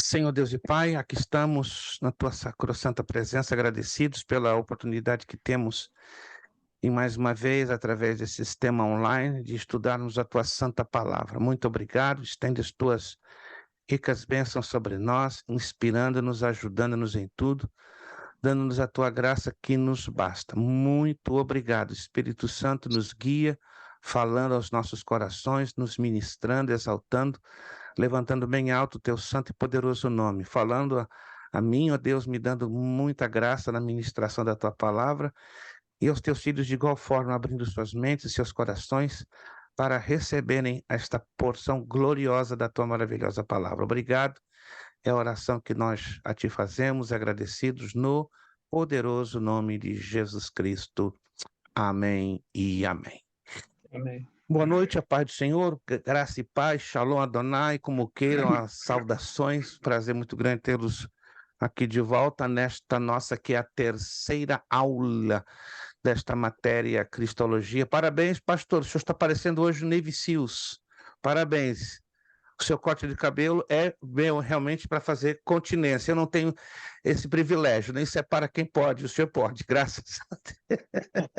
Senhor Deus e Pai, aqui estamos na tua sacrossanta presença, agradecidos pela oportunidade que temos e mais uma vez, através desse sistema online, de estudarmos a tua santa palavra. Muito obrigado, estende as tuas ricas bênçãos sobre nós, inspirando-nos, ajudando-nos em tudo, dando-nos a tua graça que nos basta. Muito obrigado, Espírito Santo nos guia, falando aos nossos corações, nos ministrando, exaltando, levantando bem alto o teu santo e poderoso nome, falando a mim, ó Deus, me dando muita graça na ministração da tua palavra, e aos teus filhos de igual forma, abrindo suas mentes e seus corações para receberem esta porção gloriosa da tua maravilhosa palavra. Obrigado, é a oração que nós a ti fazemos, agradecidos no poderoso nome de Jesus Cristo. Amém e amém. Amém. Boa noite, a paz do Senhor, graça e paz, Shalom Adonai, como queiram as saudações, prazer muito grande tê-los aqui de volta nesta nossa, que é a terceira aula desta matéria Cristologia. Parabéns, pastor, o senhor está parecendo hoje o Navy Seals, parabéns. O seu corte de cabelo é meu realmente para fazer continência, eu não tenho esse privilégio, nem se é para quem pode, o senhor pode, graças a Deus.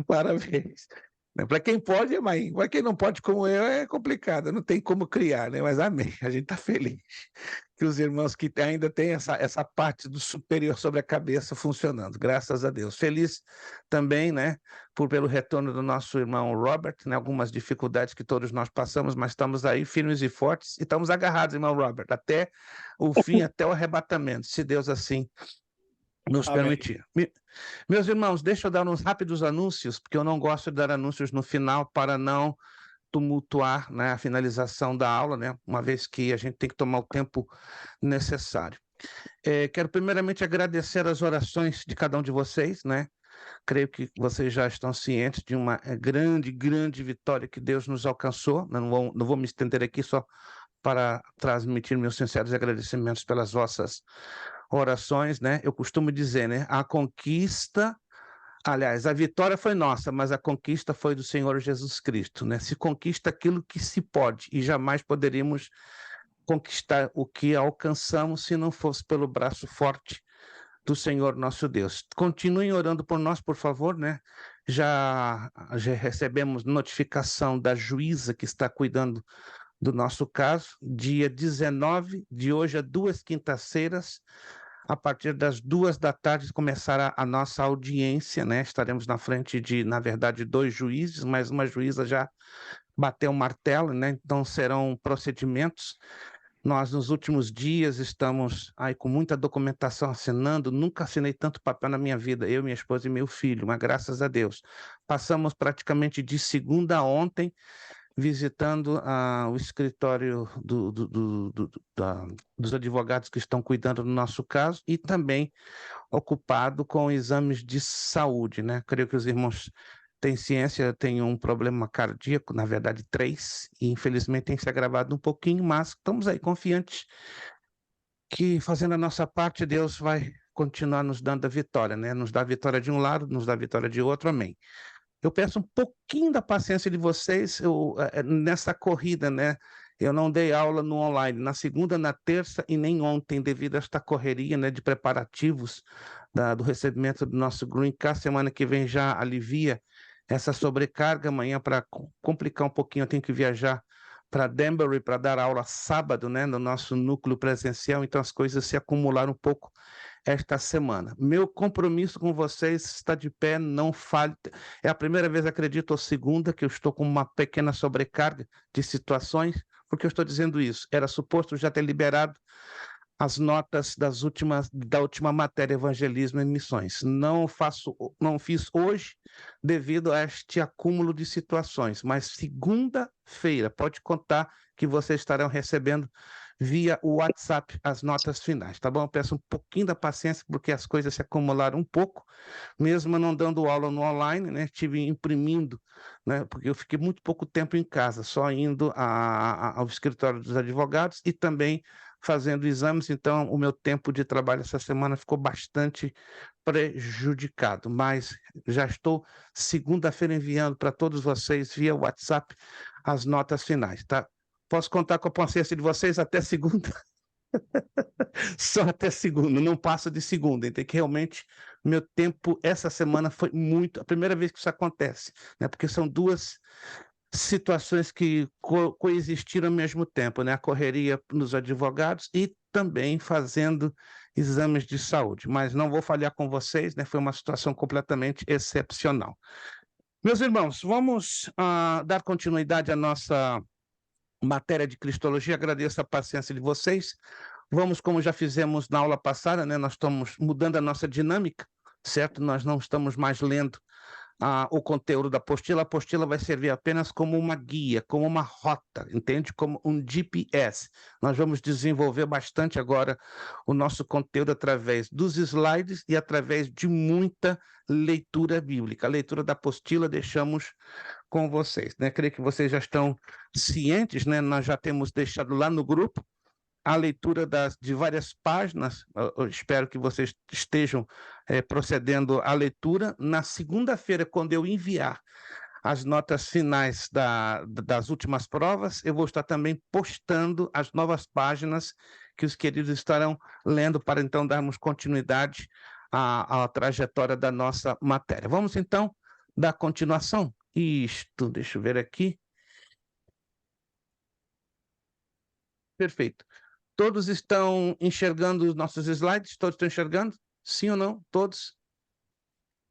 Parabéns. Para quem pode, é mãe. Para quem não pode, como eu, é complicado. Não tem como criar, né? Mas amém. A gente está feliz que os irmãos que ainda têm essa parte do superior sobre a cabeça funcionando. Graças a Deus. Feliz também, né? Pelo retorno do nosso irmão Robert, né? Algumas dificuldades que todos nós passamos, mas estamos aí firmes e fortes e estamos agarrados, irmão Robert, até o fim, até o arrebatamento, se Deus assim nos permitir. Meus irmãos, deixa eu dar uns rápidos anúncios, porque eu não gosto de dar anúncios no final para não tumultuar, né, a finalização da aula, né, uma vez que a gente tem que tomar o tempo necessário. Quero primeiramente agradecer as orações de cada um de vocês, né? Creio que vocês já estão cientes de uma grande vitória que Deus nos alcançou. Não vou me estender aqui só para transmitir meus sinceros agradecimentos pelas vossas orações, né? Eu costumo dizer, né? A conquista, aliás, a vitória foi nossa, mas a conquista foi do Senhor Jesus Cristo, né? Se conquista aquilo que se pode e jamais poderíamos conquistar o que alcançamos se não fosse pelo braço forte do Senhor nosso Deus. Continuem orando por nós, por favor, né? Já recebemos notificação da juíza que está cuidando do nosso caso, dia 19, de hoje a 2 quintas-feiras, a partir das 2 da tarde começará a nossa audiência, né? Estaremos na frente de, na verdade, 2 juízes, mas uma juíza já bateu o martelo, né? Então serão procedimentos. Nós, nos últimos dias, estamos aí com muita documentação assinando, nunca assinei tanto papel na minha vida, eu, minha esposa e meu filho, mas graças a Deus. Passamos praticamente de segunda a ontem, visitando o escritório dos advogados que estão cuidando do nosso caso e também ocupado com exames de saúde, né? Creio que os irmãos têm ciência, têm um problema cardíaco, na verdade 3, e infelizmente tem se agravado um pouquinho, mas estamos aí confiantes que fazendo a nossa parte, Deus vai continuar nos dando a vitória, né? Nos dá a vitória de um lado, nos dá a vitória de outro, amém. Eu peço um pouquinho da paciência de vocês nessa corrida, né? Eu não dei aula no online na segunda, na terça e nem ontem, devido a esta correria, né, de preparativos do recebimento do nosso Green Card. Semana que vem já alivia essa sobrecarga. Amanhã, para complicar um pouquinho, eu tenho que viajar para Danbury para dar aula sábado, né, no nosso núcleo presencial. Então as coisas se acumularam um pouco esta semana. Meu compromisso com vocês está de pé, não falhe. É a primeira vez, acredito, ou segunda, que eu estou com uma pequena sobrecarga de situações. Por que eu estou dizendo isso? Era suposto já ter liberado as notas da última matéria, Evangelismo e Missões. Não fiz hoje devido a este acúmulo de situações, mas segunda-feira, pode contar que vocês estarão recebendo via WhatsApp as notas finais, tá bom? Eu peço um pouquinho da paciência, porque as coisas se acumularam um pouco, mesmo não dando aula no online, né? Estive imprimindo, né? Porque eu fiquei muito pouco tempo em casa, só indo ao escritório dos advogados e também fazendo exames, então o meu tempo de trabalho essa semana ficou bastante prejudicado, mas já estou segunda-feira enviando para todos vocês via WhatsApp as notas finais, tá? Posso contar com a paciência de vocês até segunda? Só até segunda, não passo de segunda. Então, que realmente meu tempo essa semana foi muito. A primeira vez que isso acontece, né? Porque são duas situações que coexistiram ao mesmo tempo, né? A correria nos advogados e também fazendo exames de saúde. Mas não vou falhar com vocês, né? Foi uma situação completamente excepcional. Meus irmãos, vamos dar continuidade à nossa matéria de Cristologia. Agradeço a paciência de vocês. Vamos, como já fizemos na aula passada, né? Nós estamos mudando a nossa dinâmica, certo? Nós não estamos mais lendo o conteúdo da apostila. A apostila vai servir apenas como uma guia, como uma rota, entende? Como um GPS. Nós vamos desenvolver bastante agora o nosso conteúdo através dos slides e através de muita leitura bíblica. A leitura da apostila deixamos com vocês, né? Creio que vocês já estão cientes, né? Nós já temos deixado lá no grupo a leitura de várias páginas. Eu espero que vocês estejam procedendo à leitura. Na segunda-feira, quando eu enviar as notas finais das últimas provas, eu vou estar também postando as novas páginas que os queridos estarão lendo para então darmos continuidade à trajetória da nossa matéria. Vamos então dar continuação? Isto, deixa eu ver aqui. Perfeito. Todos estão enxergando os nossos slides? Todos estão enxergando? Sim ou não? Todos?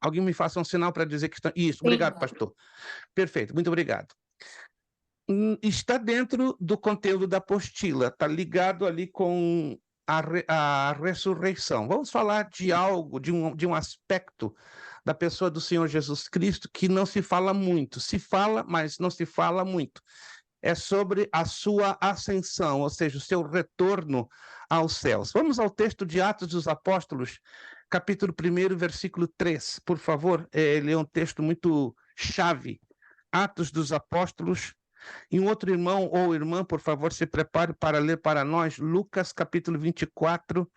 Alguém me faça um sinal para dizer que estão. Isso, obrigado, pastor. Perfeito, muito obrigado. Está dentro do conteúdo da apostila, está ligado ali com a ressurreição. Vamos falar de algo, de um aspecto da pessoa do Senhor Jesus Cristo que não se fala muito. Se fala, mas não se fala muito. É sobre a sua ascensão, ou seja, o seu retorno aos céus. Vamos ao texto de Atos dos Apóstolos, capítulo 1, versículo 3, por favor. Ele é um texto muito chave. Atos dos Apóstolos. E um outro irmão ou irmã, por favor, se prepare para ler para nós Lucas, capítulo 24,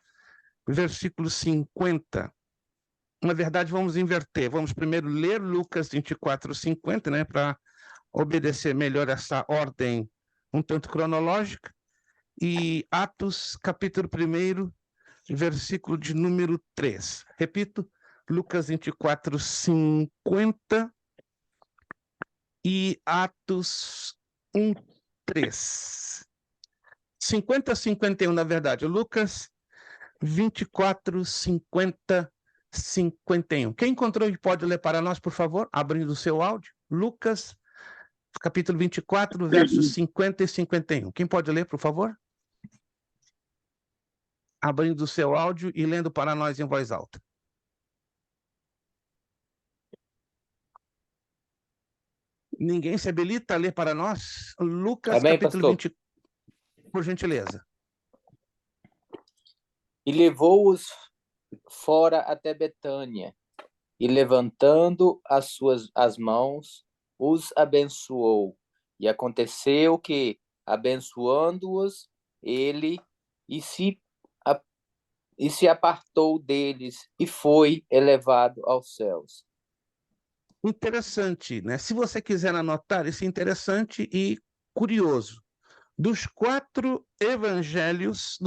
versículo 50. Na verdade, vamos inverter. Vamos primeiro ler Lucas 24, 50, né, para obedecer melhor essa ordem um tanto cronológica, e Atos, capítulo 1, versículo de número 3. Repito, Lucas 24, 50 e Atos 1, 3. 50 a 51, na verdade. Lucas 24, 50, 51. Quem encontrou e pode ler para nós, por favor, abrindo o seu áudio? Lucas capítulo 24, versos 50 e 51. Quem pode ler, por favor? Abrindo o seu áudio e lendo para nós em voz alta. Ninguém se habilita a ler para nós? Lucas, Amém, capítulo pastor. 20, por gentileza. E levou-os fora até Betânia, e levantando as mãos, os abençoou. E aconteceu que, abençoando-os, ele se apartou deles e foi elevado aos céus. Interessante, né? Se você quiser anotar, isso é interessante e curioso. Dos quatro evangelhos,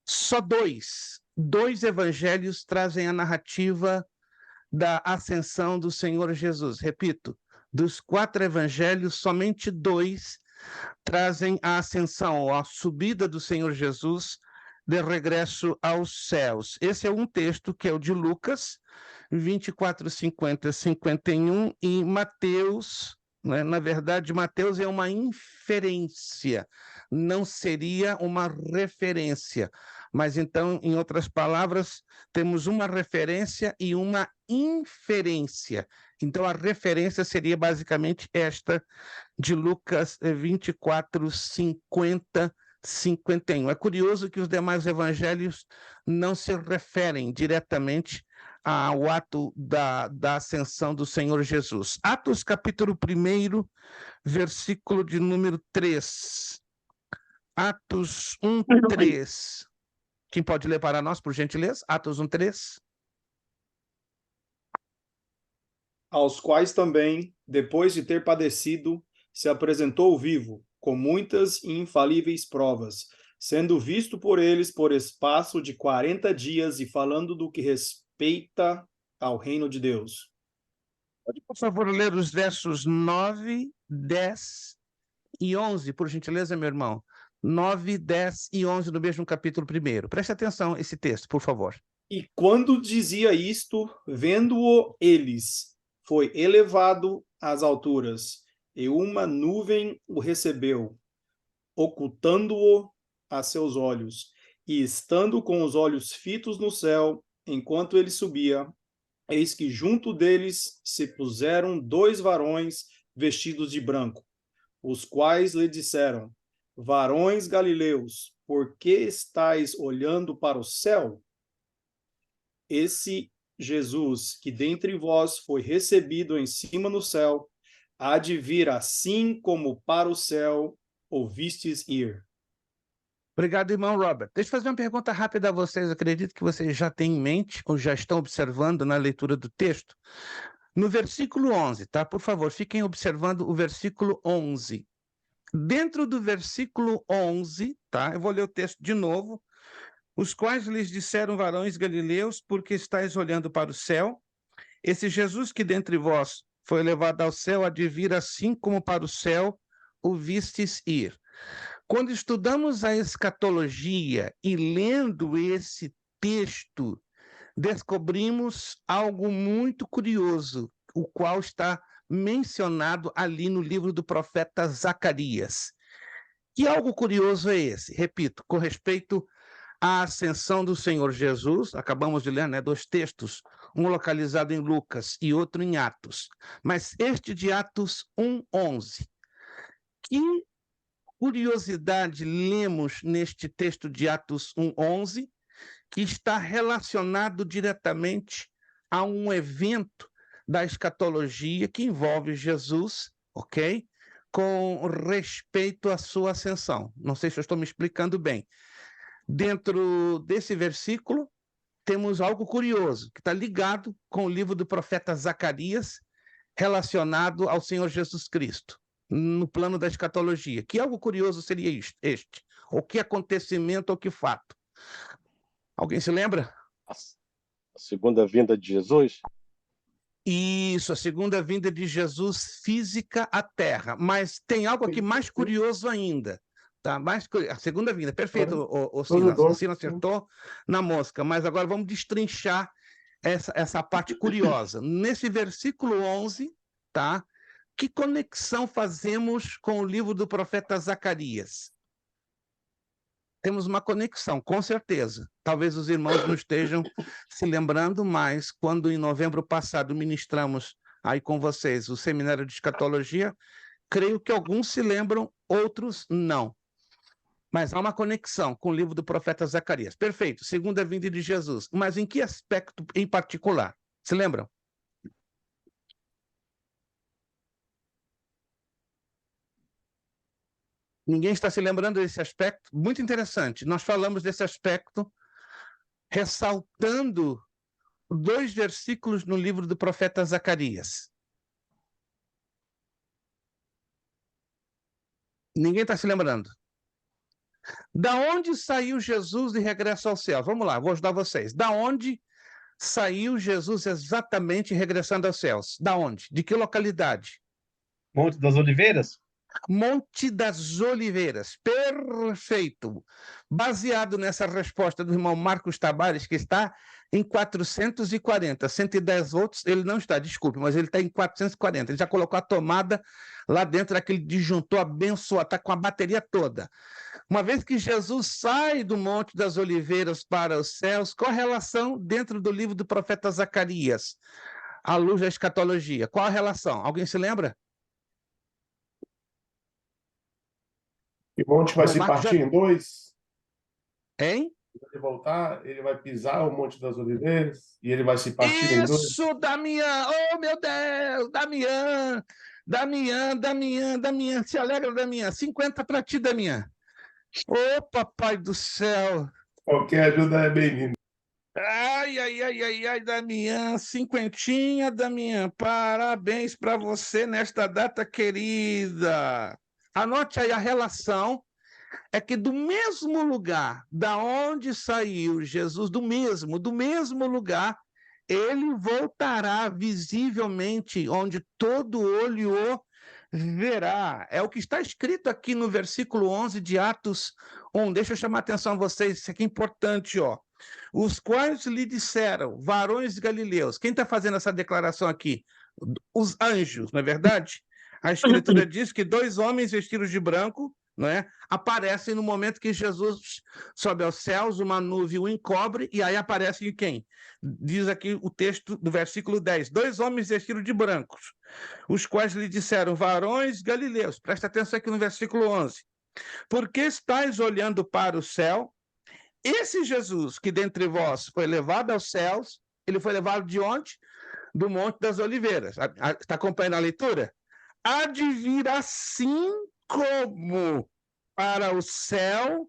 só dois evangelhos trazem a narrativa da ascensão do Senhor Jesus. Repito, dos quatro evangelhos, somente dois trazem a ascensão, a subida do Senhor Jesus de regresso aos céus. Esse é um texto que é o de Lucas, 24, 50, 51, e Mateus, né? Na verdade, Mateus é uma inferência, não seria uma referência. Mas então, em outras palavras, temos uma referência e uma inferência. Então, a referência seria basicamente esta de Lucas 24, 50, 51. É curioso que os demais evangelhos não se referem diretamente ao ato da ascensão do Senhor Jesus. Atos, capítulo 1, versículo de número 3. Atos 1, 3. Quem pode ler para nós, por gentileza? Atos 1, 3. Aos quais também, depois de ter padecido, se apresentou vivo, com muitas e infalíveis provas, sendo visto por eles por espaço de 40 dias e falando do que respeita ao reino de Deus. Pode, por favor, ler os versos 9, 10 e 11, por gentileza, meu irmão. 9, 10 e 11 do mesmo capítulo 1. Preste atenção a esse texto, por favor. E quando dizia isto, vendo-o eles, foi elevado às alturas, e uma nuvem o recebeu, ocultando-o a seus olhos. E estando com os olhos fitos no céu, enquanto ele subia, eis que junto deles se puseram 2 varões vestidos de branco, os quais lhe disseram: Varões galileus, por que estáis olhando para o céu? Esse Jesus, que dentre vós foi recebido em cima no céu, há de vir assim como para o céu ouvistes ir. Obrigado, irmão Robert. Deixa eu fazer uma pergunta rápida a vocês. Acredito que vocês já têm em mente ou já estão observando na leitura do texto. No versículo 11, tá? Por favor, fiquem observando o versículo 11. Dentro do versículo 11, tá? Eu vou ler o texto de novo. Os quais lhes disseram, varões galileus, porque estáis olhando para o céu? Esse Jesus que dentre vós foi levado ao céu, há de vir assim como para o céu o vistes ir. Quando estudamos a escatologia e lendo esse texto, descobrimos algo muito curioso, o qual está mencionado ali no livro do profeta Zacarias. Que algo curioso é esse? Repito, com respeito à ascensão do Senhor Jesus, acabamos de ler, né, 2 textos, um localizado em Lucas e outro em Atos, mas este de Atos 1:11. Que curiosidade lemos neste texto de Atos 1:11, que está relacionado diretamente a um evento da escatologia que envolve Jesus, ok? Com respeito à sua ascensão. Não sei se eu estou me explicando bem. Dentro desse versículo, temos algo curioso, que está ligado com o livro do profeta Zacarias, relacionado ao Senhor Jesus Cristo, no plano da escatologia. Que algo curioso seria este? Ou que acontecimento ou que fato? Alguém se lembra? A segunda vinda de Jesus? Isso, a segunda vinda de Jesus física à Terra. Mas tem algo aqui mais curioso ainda. Tá? A segunda vinda, perfeito, o Silas. O Silas acertou na mosca. Mas agora vamos destrinchar essa parte curiosa. Nesse versículo 11, tá? Que conexão fazemos com o livro do profeta Zacarias? Temos uma conexão, com certeza. Talvez os irmãos não estejam se lembrando, mas quando em novembro passado ministramos aí com vocês o seminário de escatologia, creio que alguns se lembram, outros não. Mas há uma conexão com o livro do profeta Zacarias. Perfeito, segunda vinda de Jesus. Mas em que aspecto em particular? Se lembram? Ninguém está se lembrando desse aspecto? Muito interessante. Nós falamos desse aspecto ressaltando 2 versículos no livro do profeta Zacarias. Ninguém está se lembrando. Da onde saiu Jesus de regresso ao céu? Vamos lá, vou ajudar vocês. Da onde saiu Jesus exatamente regressando aos céus? Da onde? De que localidade? Monte das Oliveiras? Monte das Oliveiras. Perfeito. Baseado nessa resposta do irmão Marcos Tabares, que está em 440, 110 volts, ele não está, desculpe, mas ele está em 440. Ele já colocou a tomada lá dentro daquele disjuntor abençoado, está com a bateria toda. Uma vez que Jesus sai do Monte das Oliveiras para os céus, qual a relação dentro do livro do profeta Zacarias, à luz da escatologia? Qual a relação? Alguém se lembra? O monte vai se partir em 2. Hein? Quando ele voltar, ele vai pisar o Monte das Oliveiras e ele vai se partir em 2. Isso, Damião! Oh, meu Deus! Damião! Damião! Se alegra, Damião! 50 para ti, Damião! Ô, papai do céu! Qualquer ajuda é bem-vinda. Ai, Damião! 50, Damião! Parabéns para você nesta data querida! Anote aí a relação, é que do mesmo lugar da onde saiu Jesus, do mesmo lugar, ele voltará visivelmente, onde todo olho o verá. É o que está escrito aqui no versículo 11 de Atos 1. Deixa eu chamar a atenção a vocês, isso aqui é importante, ó. Os quais lhe disseram, varões galileus. Quem está fazendo essa declaração aqui? Os anjos, não é verdade? A Escritura diz que 2 homens vestidos de branco, não é, aparecem no momento que Jesus sobe aos céus, uma nuvem o encobre, e aí aparecem quem? Diz aqui o texto do versículo 10. 2 homens vestidos de brancos, os quais lhe disseram, varões galileus. Presta atenção aqui no versículo 11. Por que estáis olhando para o céu? Esse Jesus que dentre vós foi levado aos céus, ele foi levado de onde? Do Monte das Oliveiras. Está acompanhando a leitura? Há de vir assim como para o céu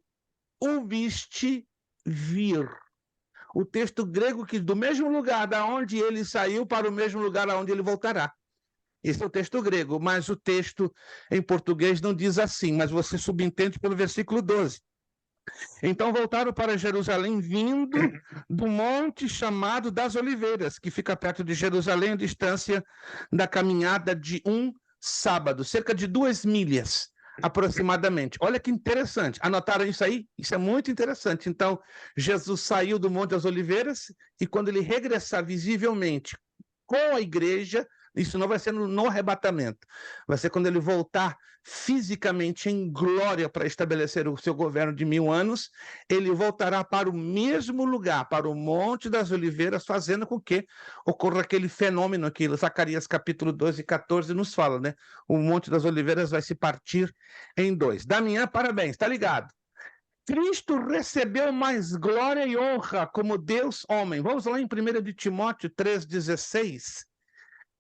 o viste vir. O texto grego que do mesmo lugar da onde ele saiu para o mesmo lugar aonde ele voltará. Esse é o texto grego, mas o texto em português não diz assim, mas você subentende pelo versículo 12. Então voltaram para Jerusalém, vindo do monte chamado das Oliveiras, que fica perto de Jerusalém, a distância da caminhada de um sábado, cerca de 2 milhas, aproximadamente. Olha que interessante. Anotaram isso aí? Isso é muito interessante. Então, Jesus saiu do Monte das Oliveiras e quando ele regressar visivelmente com a igreja, isso não vai ser no arrebatamento, vai ser quando ele voltar fisicamente em glória para estabelecer o seu governo de 1000 anos, ele voltará para o mesmo lugar, para o Monte das Oliveiras, fazendo com que ocorra aquele fenômeno que Zacarias capítulo 12 e 14 nos fala, né? O Monte das Oliveiras vai se partir em 2. Damião, parabéns, tá ligado? Cristo recebeu mais glória e honra como Deus homem. Vamos lá em 1 de Timóteo 3,16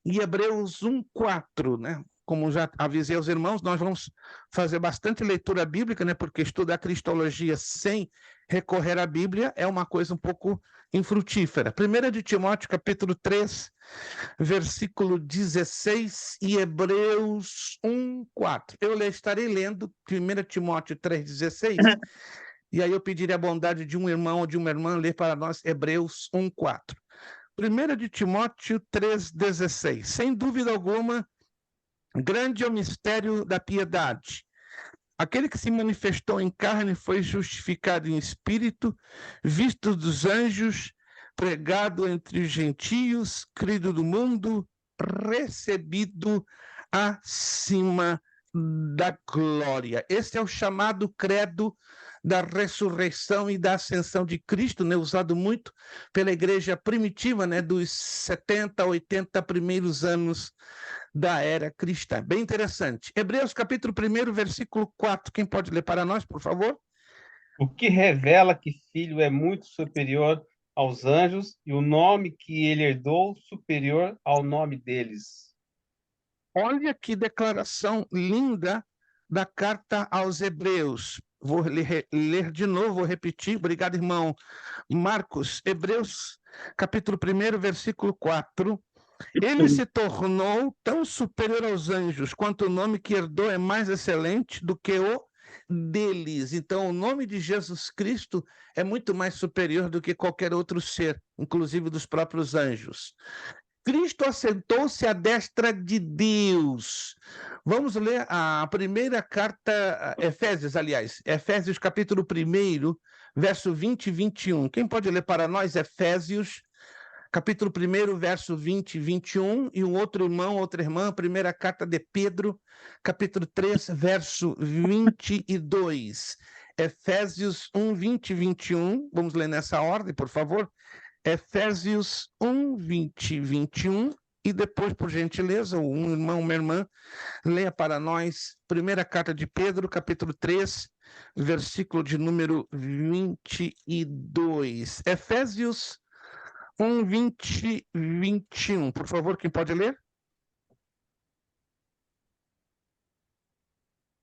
e Hebreus 1,4, né? Como já avisei aos irmãos, nós vamos fazer bastante leitura bíblica, né? Porque estudar cristologia sem recorrer à Bíblia é uma coisa um pouco infrutífera. 1 de Timóteo, capítulo 3, versículo 16 e Hebreus 1,4. Eu estarei lendo 1 Timóteo 3,16 e aí eu pedirei a bondade de um irmão ou de uma irmã ler para nós Hebreus 1,4. 1 de Timóteo 3,16. Sem dúvida alguma, grande é o mistério da piedade. Aquele que se manifestou em carne foi justificado em espírito, visto dos anjos, pregado entre os gentios, crido do mundo, recebido acima da glória. Esse é o chamado credo da ressurreição e da ascensão de Cristo, né, usado muito pela igreja primitiva, né, dos 70, 80 primeiros anos da era cristã. Bem interessante. Hebreus capítulo 1, versículo 4. Quem pode ler para nós, por favor? O que revela que filho é muito superior aos anjos e o nome que ele herdou superior ao nome deles. Olha que declaração linda da carta aos Hebreus. Vou ler de novo, vou repetir. Obrigado, irmão Marcos. Hebreus, capítulo 1, versículo 4. Ele se tornou tão superior aos anjos, quanto o nome que herdou é mais excelente do que o deles. Então, o nome de Jesus Cristo é muito mais superior do que qualquer outro ser, inclusive dos próprios anjos. Cristo assentou-se à destra de Deus. Vamos ler a primeira carta, Efésios, aliás, Efésios capítulo 1, verso 20 e 21. Quem pode ler para nós Efésios, capítulo 1, verso 20 e 21, e um outro irmão, outra irmã, primeira carta de Pedro, capítulo 3, verso 22. Efésios 1, 20 e 21, vamos ler nessa ordem, por favor. Efésios 1, 20 e 21, e depois, por gentileza, um irmão, uma irmã, leia para nós, primeira carta de Pedro, capítulo 3, versículo de número 22. Efésios 1, 20 e 21. Por favor, quem pode ler?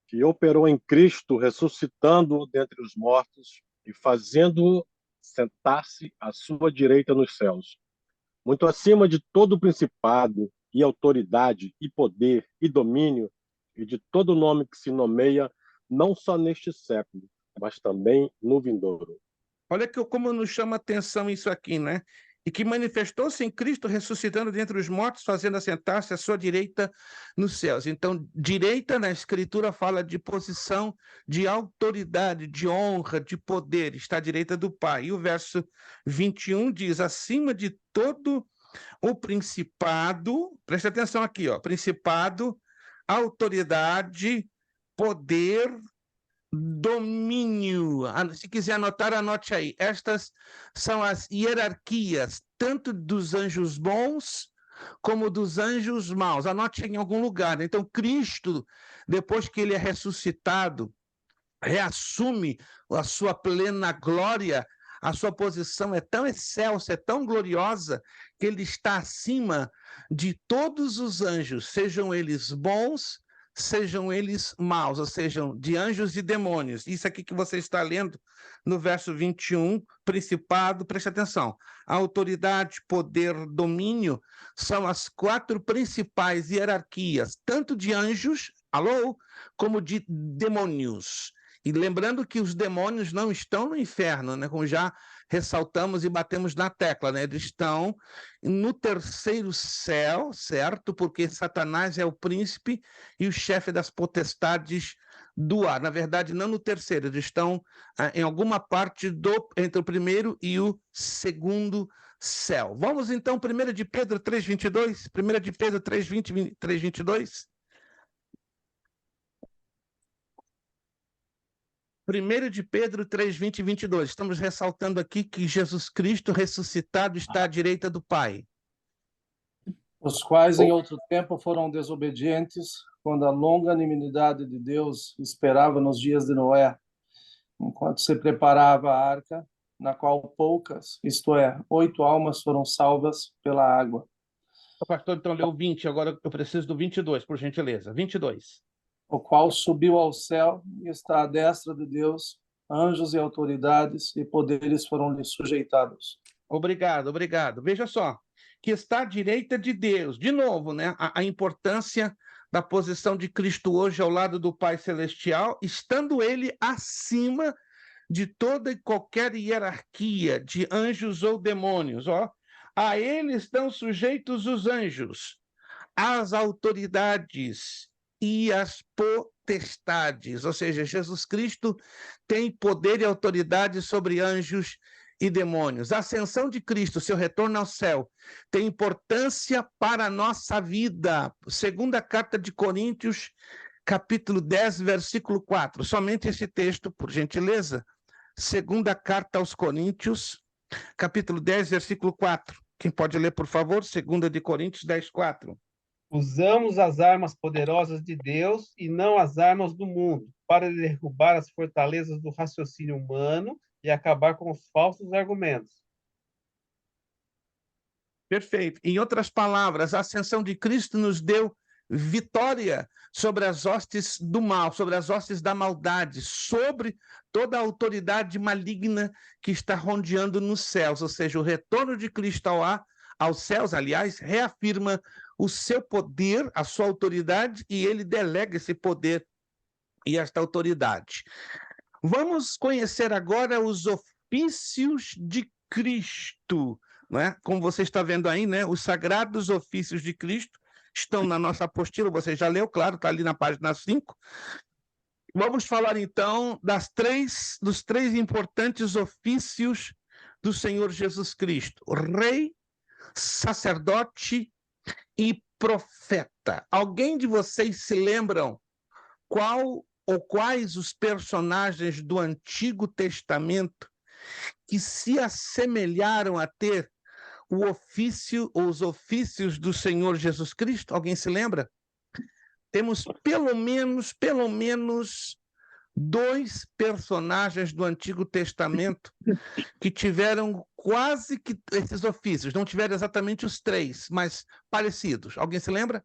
Que operou em Cristo, ressuscitando-o dentre os mortos e fazendo-o sentar-se à sua direita nos céus, muito acima de todo principado e autoridade e poder e domínio e de todo nome que se nomeia, não só neste século, mas também no vindouro. Olha como nos chama a atenção isso aqui, né? E que manifestou-se em Cristo ressuscitando dentre os mortos, fazendo assentar-se à sua direita nos céus. Então, direita na Escritura fala de posição, de autoridade, de honra, de poder, está à direita do Pai. E o verso 21 diz, acima de todo o principado, presta atenção aqui, ó, principado, autoridade, poder, domínio. Se quiser anotar, anote aí. Estas são as hierarquias, tanto dos anjos bons como dos anjos maus. Anote em algum lugar. Então, Cristo, depois que ele é ressuscitado, reassume a sua plena glória. A sua posição é tão excelsa, é tão gloriosa, que ele está acima de todos os anjos, sejam eles bons, sejam eles maus, ou sejam de anjos e demônios. Isso aqui que você está lendo no verso 21, principado, preste atenção. A autoridade, poder, domínio são as 4 principais hierarquias, tanto de anjos, alô, como de demônios. E lembrando que os demônios não estão no inferno, né? Como já ressaltamos e batemos na tecla, né? Eles estão no terceiro céu, certo? Porque Satanás é o príncipe e o chefe das potestades do ar. Na verdade, não no terceiro, eles estão em alguma parte entre o primeiro e o segundo céu. Vamos então, 1 de Pedro 3:22? 1 de Pedro 3:20, 3:22? 1 de Pedro 3:20 e 22. Estamos ressaltando aqui que Jesus Cristo ressuscitado está à direita do Pai. Os quais em outro tempo foram desobedientes, quando a longanimidade de Deus esperava nos dias de Noé, enquanto se preparava a arca, na qual poucas, isto é, 8 almas foram salvas pela água. O pastor então leu 20, agora eu preciso do 22, por gentileza. 22. O qual subiu ao céu e está à destra de Deus, anjos e autoridades e poderes foram-lhe sujeitados. Obrigado, obrigado. Veja só, que está à direita de Deus. De novo, né? A importância da posição de Cristo hoje ao lado do Pai Celestial, estando ele acima de toda e qualquer hierarquia de anjos ou demônios. Ó, a ele estão sujeitos os anjos, as autoridades e as potestades, ou seja, Jesus Cristo tem poder e autoridade sobre anjos e demônios. A ascensão de Cristo, seu retorno ao céu, tem importância para a nossa vida. Segunda carta de Coríntios, capítulo 10, versículo 4. Somente esse texto, por gentileza. Segunda carta aos Coríntios, capítulo 10, versículo 4. Quem pode ler, por favor? Segunda de Coríntios 10, 4. Usamos as armas poderosas de Deus e não as armas do mundo, para derrubar as fortalezas do raciocínio humano e acabar com os falsos argumentos. Perfeito. Em outras palavras, a ascensão de Cristo nos deu vitória sobre as hostes do mal, sobre as hostes da maldade, sobre toda a autoridade maligna que está rondeando nos céus. Ou seja, o retorno de Cristo aos céus, aliás, reafirma o seu poder, a sua autoridade, e ele delega esse poder e esta autoridade. Vamos conhecer agora os ofícios de Cristo, não é? Como você está vendo aí, né? Os sagrados ofícios de Cristo estão na nossa apostila, você já leu, claro, está ali na página 5. Vamos falar então dos três importantes ofícios do Senhor Jesus Cristo: rei, sacerdote e profeta. Alguém de vocês se lembram qual ou quais os personagens do Antigo Testamento que se assemelharam a ter o ofício ou os ofícios do Senhor Jesus Cristo? Alguém se lembra? Temos pelo menos 2 personagens do Antigo Testamento que tiveram quase que esses ofícios, não tiveram exatamente os 3, mas parecidos. Alguém se lembra?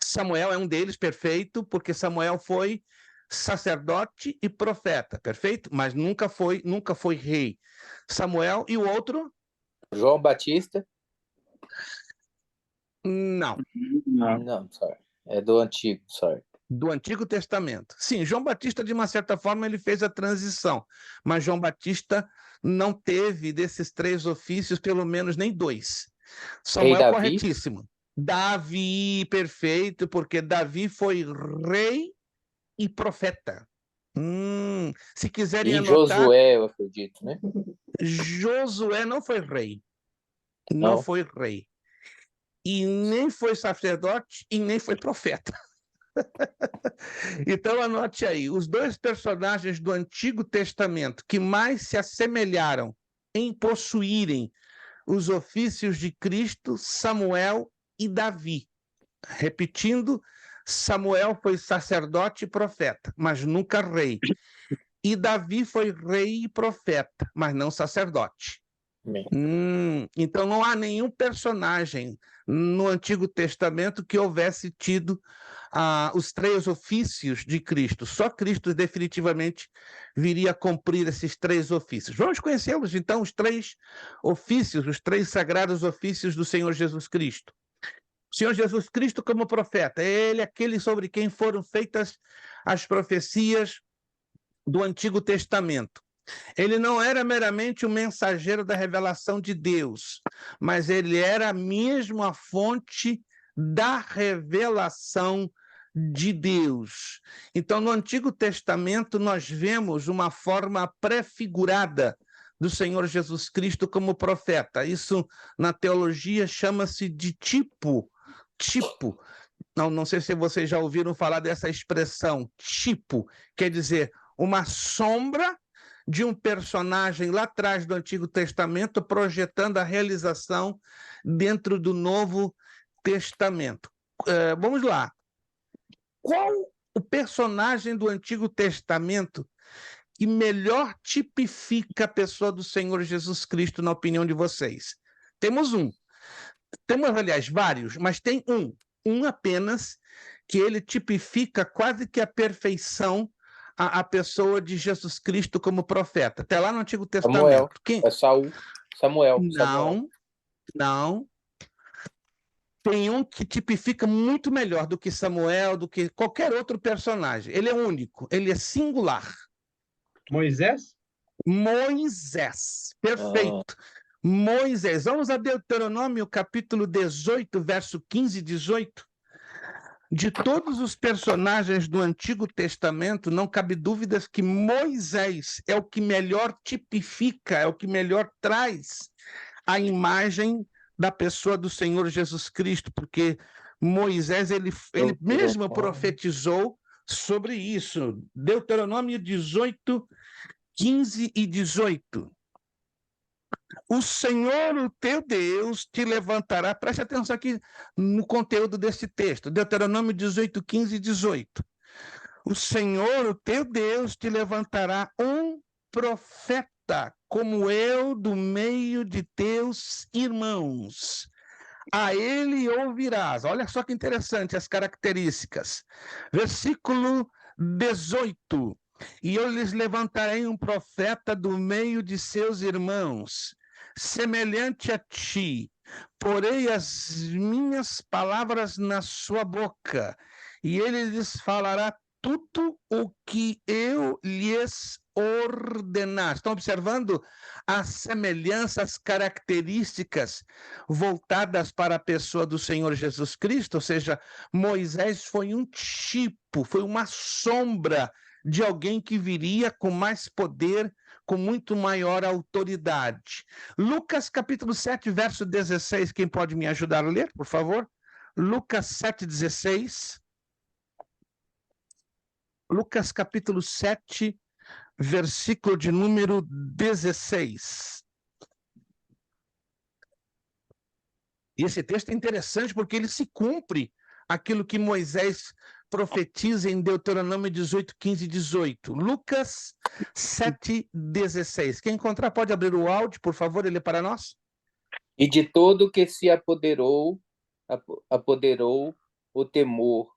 Samuel é um deles, perfeito, porque Samuel foi sacerdote e profeta, perfeito? Mas nunca foi rei. Samuel e o outro? João Batista? Não. Não, sorry. É do Antigo, sorry. Do Antigo Testamento. Sim, João Batista, de uma certa forma, ele fez a transição, mas João Batista não teve desses 3 ofícios, pelo menos nem 2. Samuel, Davi? corretíssimo. Davi, perfeito, porque Davi foi rei e profeta. Se quiserem E anotar, Josué, eu acredito, né? Josué não foi rei. Não Não? foi rei. E nem foi sacerdote e nem foi profeta. Então, anote aí, os 2 personagens do Antigo Testamento que mais se assemelharam em possuírem os ofícios de Cristo, Samuel e Davi. Repetindo, Samuel foi sacerdote e profeta, mas nunca rei. E Davi foi rei e profeta, mas não sacerdote. Amém. Então não há nenhum personagem no Antigo Testamento que houvesse tido os 3 ofícios de Cristo. Só Cristo definitivamente viria a cumprir esses 3 ofícios. Vamos conhecê-los, então, os 3 ofícios, os 3 sagrados ofícios do Senhor Jesus Cristo. O Senhor Jesus Cristo como profeta, é ele aquele sobre quem foram feitas as profecias do Antigo Testamento. Ele não era meramente o mensageiro da revelação de Deus, mas ele era mesmo a fonte da revelação de Deus. Então, no Antigo Testamento, nós vemos uma forma prefigurada do Senhor Jesus Cristo como profeta. Isso, na teologia, chama-se de tipo. Tipo. Não sei se vocês já ouviram falar dessa expressão, tipo, quer dizer, uma sombra de um personagem lá atrás do Antigo Testamento projetando a realização dentro do Novo Testamento. Vamos lá. Qual o personagem do Antigo Testamento que melhor tipifica a pessoa do Senhor Jesus Cristo, na opinião de vocês? Temos um. Temos, aliás, vários, mas tem um apenas, que ele tipifica quase que a perfeição a pessoa de Jesus Cristo como profeta. Até lá no Antigo Samuel. Testamento. Quem? É Samuel. Não. Tem um que tipifica muito melhor do que Samuel, do que qualquer outro personagem. Ele é único, ele é singular. Moisés? Moisés. Perfeito. Moisés. Vamos a Deuteronômio, capítulo 18, verso 15 e 18. De todos os personagens do Antigo Testamento, não cabe dúvidas que Moisés é o que melhor tipifica, é o que melhor traz a imagem da pessoa do Senhor Jesus Cristo, porque Moisés, ele mesmo profetizou sobre isso. Deuteronômio 18, 15 e 18. O Senhor, o teu Deus, te levantará. Preste atenção aqui no conteúdo desse texto. Deuteronômio 18, 15 e 18. O Senhor, o teu Deus, te levantará um profeta como eu do meio de teus irmãos. A ele ouvirás. Olha só que interessante as características. Versículo 18. E eu lhes levantarei um profeta do meio de seus irmãos, semelhante a ti. Porei as minhas palavras na sua boca, e ele lhes falará tudo o que eu lhes ordenar. Estão observando as semelhanças, as características voltadas para a pessoa do Senhor Jesus Cristo? Ou seja, Moisés foi um tipo, foi uma sombra de alguém que viria com mais poder, com muito maior autoridade. Lucas capítulo 7, verso 16, quem pode me ajudar a ler, por favor? Lucas 7, 16. Lucas capítulo 7, versículo de número 16. E esse texto é interessante porque ele se cumpre aquilo que Moisés profetiza em Deuteronômio 18, 15 e 18. Lucas 7, 16. Quem encontrar pode abrir o áudio, por favor, ele é para nós. E de todo que se apoderou o temor,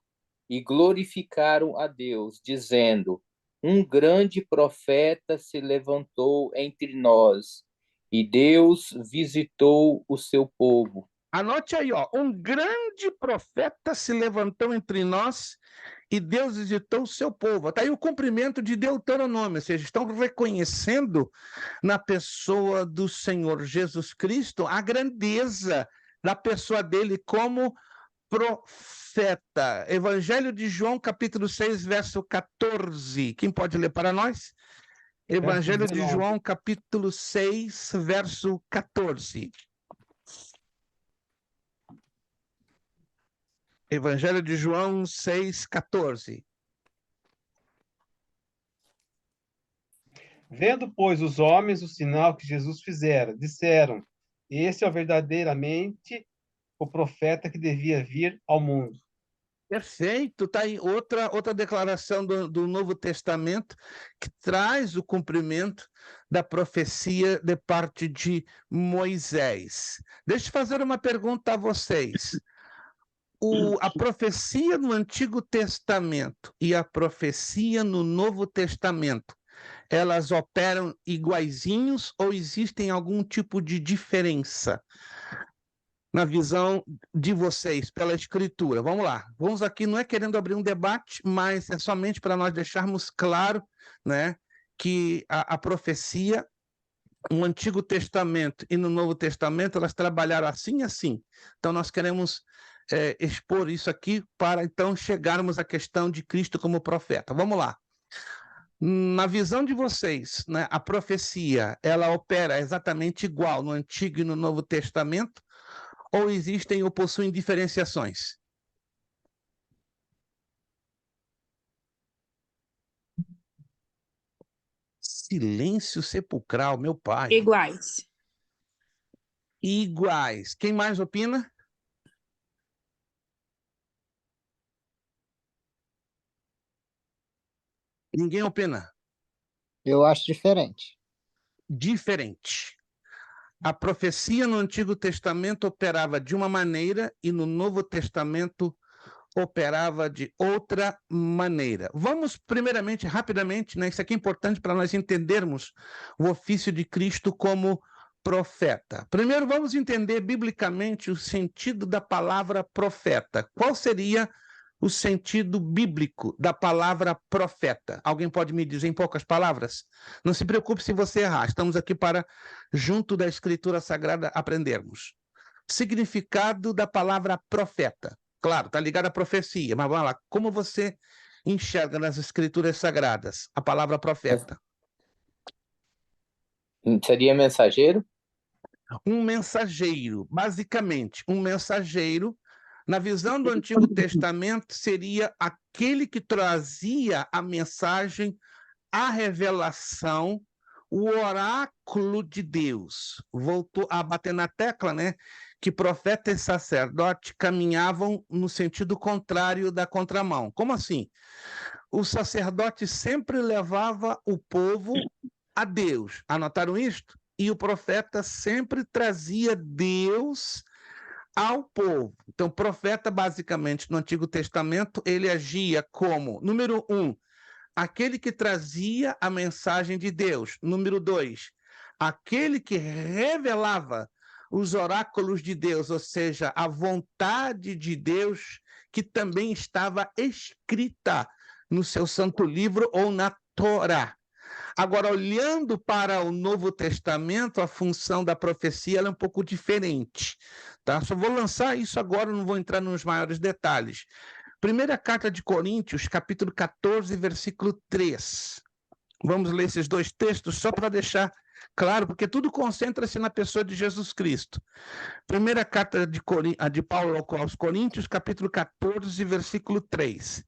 e glorificaram a Deus, dizendo: um grande profeta se levantou entre nós, e Deus visitou o seu povo. Anote aí, ó, um grande profeta se levantou entre nós e Deus visitou o seu povo. Está aí o cumprimento de Deuteronômio, ou seja, estão reconhecendo na pessoa do Senhor Jesus Cristo a grandeza da pessoa dele como profeta. Evangelho de João, capítulo 6, verso 14. Quem pode ler para nós? Evangelho de 19. João, capítulo 6, verso 14. Evangelho de João 6, 14. Vendo, pois, os homens o sinal que Jesus fizera, disseram: Esse é verdadeiramente o profeta que devia vir ao mundo. Perfeito, está aí outra declaração do Novo Testamento que traz o cumprimento da profecia de parte de Moisés. Deixa eu fazer uma pergunta a vocês. A profecia no Antigo Testamento e a profecia no Novo Testamento, elas operam iguaizinhos ou existem algum tipo de diferença na visão de vocês pela Escritura? Vamos lá. Vamos aqui, não é querendo abrir um debate, mas é somente para nós deixarmos claro, né, que a profecia no Antigo Testamento e no Novo Testamento, elas trabalharam assim e assim. Então, nós queremos expor isso aqui para, então, chegarmos à questão de Cristo como profeta. Vamos lá. Na visão de vocês, né, a profecia, ela opera exatamente igual no Antigo e no Novo Testamento, ou existem ou possuem diferenciações? Silêncio sepulcral, meu pai. Iguais. Iguais. Quem mais opina? Ninguém opina? Eu acho diferente. Diferente. A profecia no Antigo Testamento operava de uma maneira e no Novo Testamento operava de outra maneira. Vamos, primeiramente, rapidamente, né? Isso aqui é importante para nós entendermos o ofício de Cristo como profeta. Primeiro, vamos entender biblicamente o sentido da palavra profeta. Qual seria o sentido bíblico da palavra profeta? Alguém pode me dizer em poucas palavras? Não se preocupe se você errar. Estamos aqui para, junto da Escritura Sagrada, aprendermos. Significado da palavra profeta. Claro, está ligado à profecia, mas vamos lá. Como você enxerga nas Escrituras Sagradas a palavra profeta? Seria mensageiro? Um mensageiro, basicamente, um mensageiro, na visão do Antigo Testamento, seria aquele que trazia a mensagem, a revelação, o oráculo de Deus. Voltou a bater na tecla, né? Que profeta e sacerdote caminhavam no sentido contrário da contramão. Como assim? O sacerdote sempre levava o povo a Deus. Anotaram isto? E o profeta sempre trazia Deus ao povo. Então, o profeta, basicamente, no Antigo Testamento, ele agia como, número 1, aquele que trazia a mensagem de Deus. Número 2, aquele que revelava os oráculos de Deus, ou seja, a vontade de Deus que também estava escrita no seu santo livro ou na Torá. Agora, olhando para o Novo Testamento, a função da profecia é um pouco diferente. Tá? Só vou lançar isso agora, não vou entrar nos maiores detalhes. Primeira carta de Coríntios, capítulo 14, versículo 3. Vamos ler esses dois textos só para deixar claro, porque tudo concentra-se na pessoa de Jesus Cristo. Primeira carta de Paulo aos Coríntios, capítulo 14, versículo 3.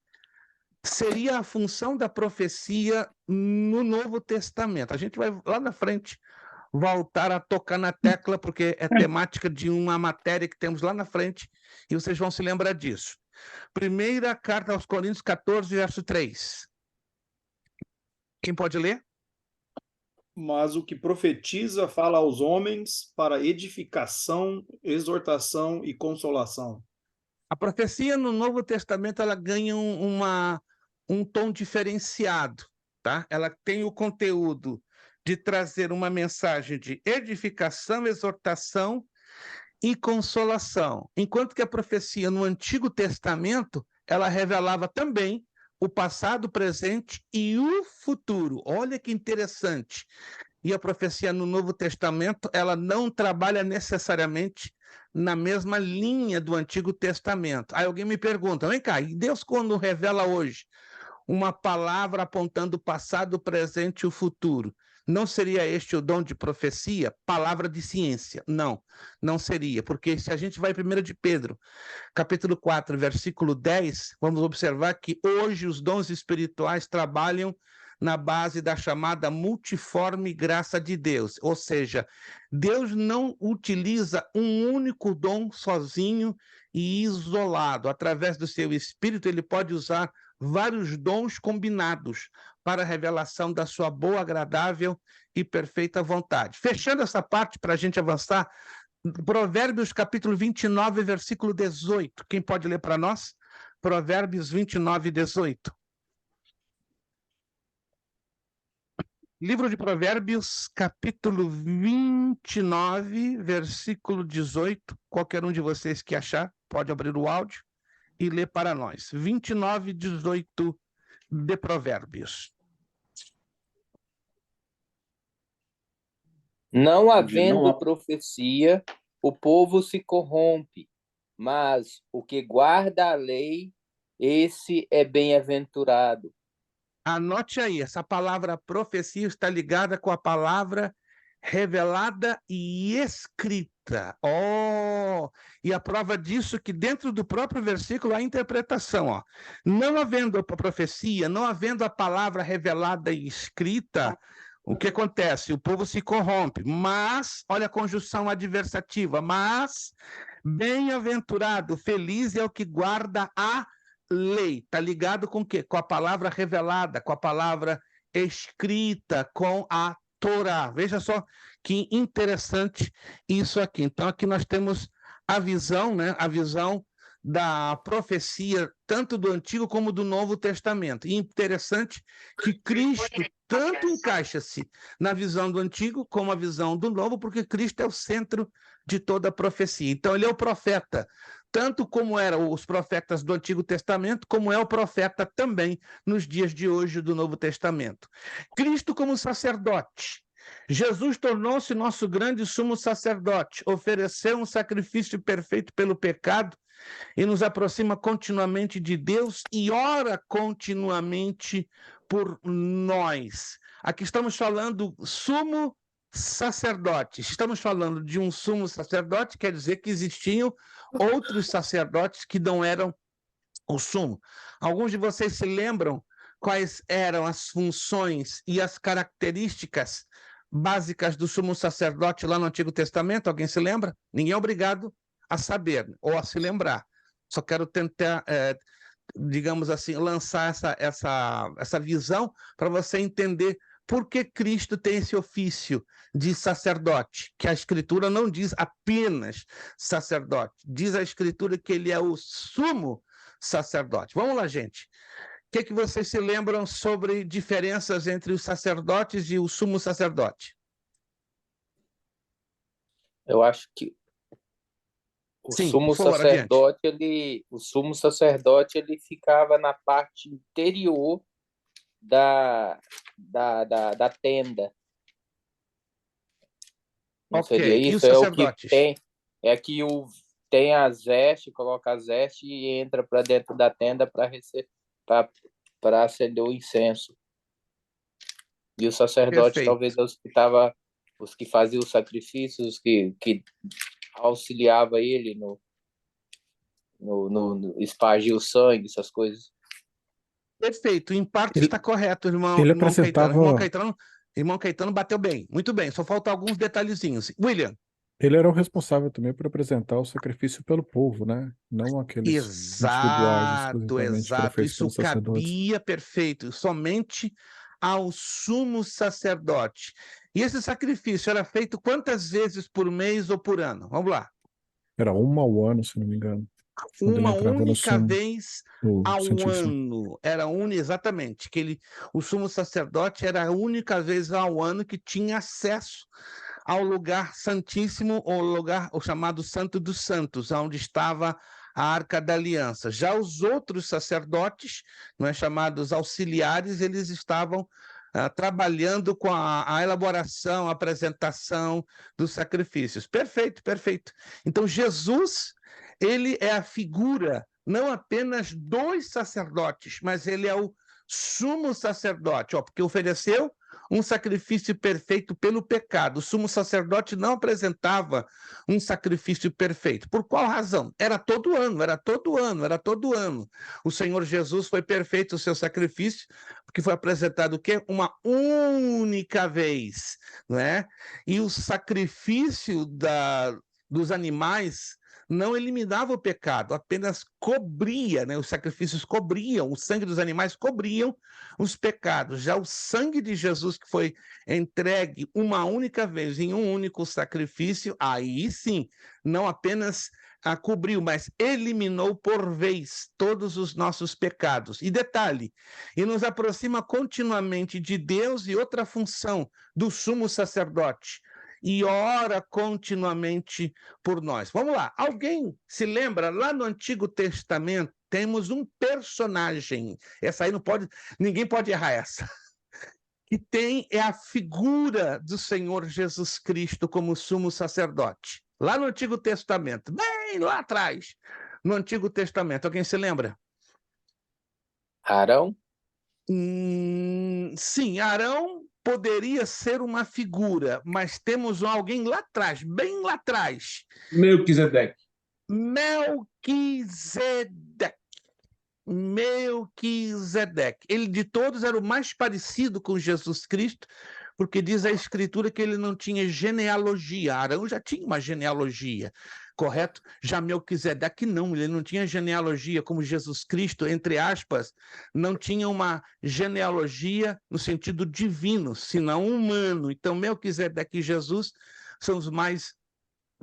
Seria a função da profecia no Novo Testamento. A gente vai lá na frente voltar a tocar na tecla, porque é temática de uma matéria que temos lá na frente, e vocês vão se lembrar disso. Primeira carta aos Coríntios 14, verso 3. Quem pode ler? Mas o que profetiza fala aos homens para edificação, exortação e consolação. A profecia no Novo Testamento ela ganha um tom diferenciado, tá? Ela tem o conteúdo de trazer uma mensagem de edificação, exortação e consolação. Enquanto que a profecia no Antigo Testamento, ela revelava também o passado, o presente e o futuro. Olha que interessante. E a profecia no Novo Testamento, ela não trabalha necessariamente na mesma linha do Antigo Testamento. Aí alguém me pergunta, vem cá, e Deus quando revela hoje uma palavra apontando o passado, o presente e o futuro, não seria este o dom de profecia? Palavra de ciência? Não, não seria, porque se a gente vai primeiro de Pedro, capítulo 4, versículo 10, vamos observar que hoje os dons espirituais trabalham na base da chamada multiforme graça de Deus, ou seja, Deus não utiliza um único dom sozinho e isolado. Através do seu Espírito, ele pode usar vários dons combinados para a revelação da sua boa, agradável e perfeita vontade. Fechando essa parte para a gente avançar, Provérbios capítulo 29, versículo 18. Quem pode ler para nós? Provérbios 29, 18. Livro de Provérbios, capítulo 29, versículo 18. Qualquer um de vocês que achar, pode abrir o áudio e ler para nós. 29, 18 de Provérbios. Não havendo profecia, o povo se corrompe, mas o que guarda a lei, esse é bem-aventurado. Anote aí, essa palavra profecia está ligada com a palavra revelada e escrita. E a prova disso é que dentro do próprio versículo há a interpretação. Não havendo a profecia, não havendo a palavra revelada e escrita, o que acontece? O povo se corrompe, mas, olha a conjunção adversativa, mas bem-aventurado, feliz é o que guarda a lei. Está ligado com o quê? Com a palavra revelada, com a palavra escrita, com a Torá. Veja só que interessante isso aqui. Então, aqui nós temos a visão, né? A visão da profecia, tanto do Antigo como do Novo Testamento. E interessante que Cristo tanto encaixa-se na visão do Antigo como a visão do Novo, porque Cristo é o centro de toda a profecia. Então, ele é o profeta, tanto como eram os profetas do Antigo Testamento, como é o profeta também nos dias de hoje do Novo Testamento. Cristo como sacerdote. Jesus tornou-se nosso grande sumo sacerdote, ofereceu um sacrifício perfeito pelo pecado e nos aproxima continuamente de Deus e ora continuamente por nós. Aqui estamos falando sumo sacerdote. Estamos falando de um sumo sacerdote, quer dizer que existiam outros sacerdotes que não eram o sumo. Alguns de vocês se lembram quais eram as funções e as características básicas do sumo sacerdote lá no Antigo Testamento? Alguém se lembra? Ninguém é obrigado a saber ou a se lembrar. Só quero tentar, digamos assim, lançar essa visão para você entender por que Cristo tem esse ofício de sacerdote, que a Escritura não diz apenas sacerdote, diz a Escritura que ele é o sumo sacerdote. Vamos lá, gente. O que vocês se lembram sobre diferenças entre os sacerdotes e o sumo sacerdote? Eu acho que o sumo sacerdote ele ficava na parte interior da tenda. Não seria isso? É o que tem. É que tem as vestes, coloca as vestes e entra para dentro da tenda para acender o incenso. E o sacerdote, talvez os que faziam os sacrifícios, os que auxiliava ele no espargir o sangue, essas coisas. Perfeito, em parte está correto, irmão. Ele apresentava... Irmão Caetano bateu bem, muito bem, só faltam alguns detalhezinhos. William. Ele era o responsável também por apresentar o sacrifício pelo povo, né? Não aqueles individuais Exato, isso cabia perfeito, somente ao sumo sacerdote. E esse sacrifício era feito quantas vezes por mês ou por ano? Vamos lá. Era uma ao ano, se não me engano. Uma única vez ao ano. Era exatamente. O sumo sacerdote era a única vez ao ano que tinha acesso ao lugar santíssimo, ou lugar o chamado Santo dos Santos, onde estava a Arca da Aliança. Já os outros sacerdotes, não é, chamados auxiliares, eles estavam trabalhando com a elaboração, a apresentação dos sacrifícios. Perfeito, perfeito. Então, Jesus, ele é a figura não apenas dos sacerdotes, mas ele é o sumo sacerdote, porque ofereceu um sacrifício perfeito pelo pecado. O sumo sacerdote não apresentava um sacrifício perfeito. Por qual razão? Era todo ano, era todo ano, era todo ano. O Senhor Jesus foi perfeito o seu sacrifício, porque foi apresentado o quê? Uma única vez, não é? E o sacrifício dos animais não eliminava o pecado, apenas cobria, né? Os sacrifícios cobriam, o sangue dos animais cobriam os pecados. Já o sangue de Jesus, que foi entregue uma única vez em um único sacrifício, aí sim, não apenas cobriu, mas eliminou por vez todos os nossos pecados. E detalhe, e nos aproxima continuamente de Deus. E outra função do sumo sacerdote, e ora continuamente por nós. Vamos lá, alguém se lembra, lá no Antigo Testamento, temos um personagem, essa aí ninguém pode errar essa, que é a figura do Senhor Jesus Cristo como sumo sacerdote. Lá no Antigo Testamento, bem lá atrás, no Antigo Testamento, alguém se lembra? Arão? Sim, Arão poderia ser uma figura, mas temos alguém lá atrás, bem lá atrás. Melquisedeque. Melquisedeque. Ele de todos era o mais parecido com Jesus Cristo, porque diz a Escritura que ele não tinha genealogia. Arão já tinha uma genealogia, correto? Já Melquisedeque não, ele não tinha genealogia como Jesus Cristo, entre aspas, não tinha uma genealogia no sentido divino, senão humano. Então Melquisedeque e Jesus são os mais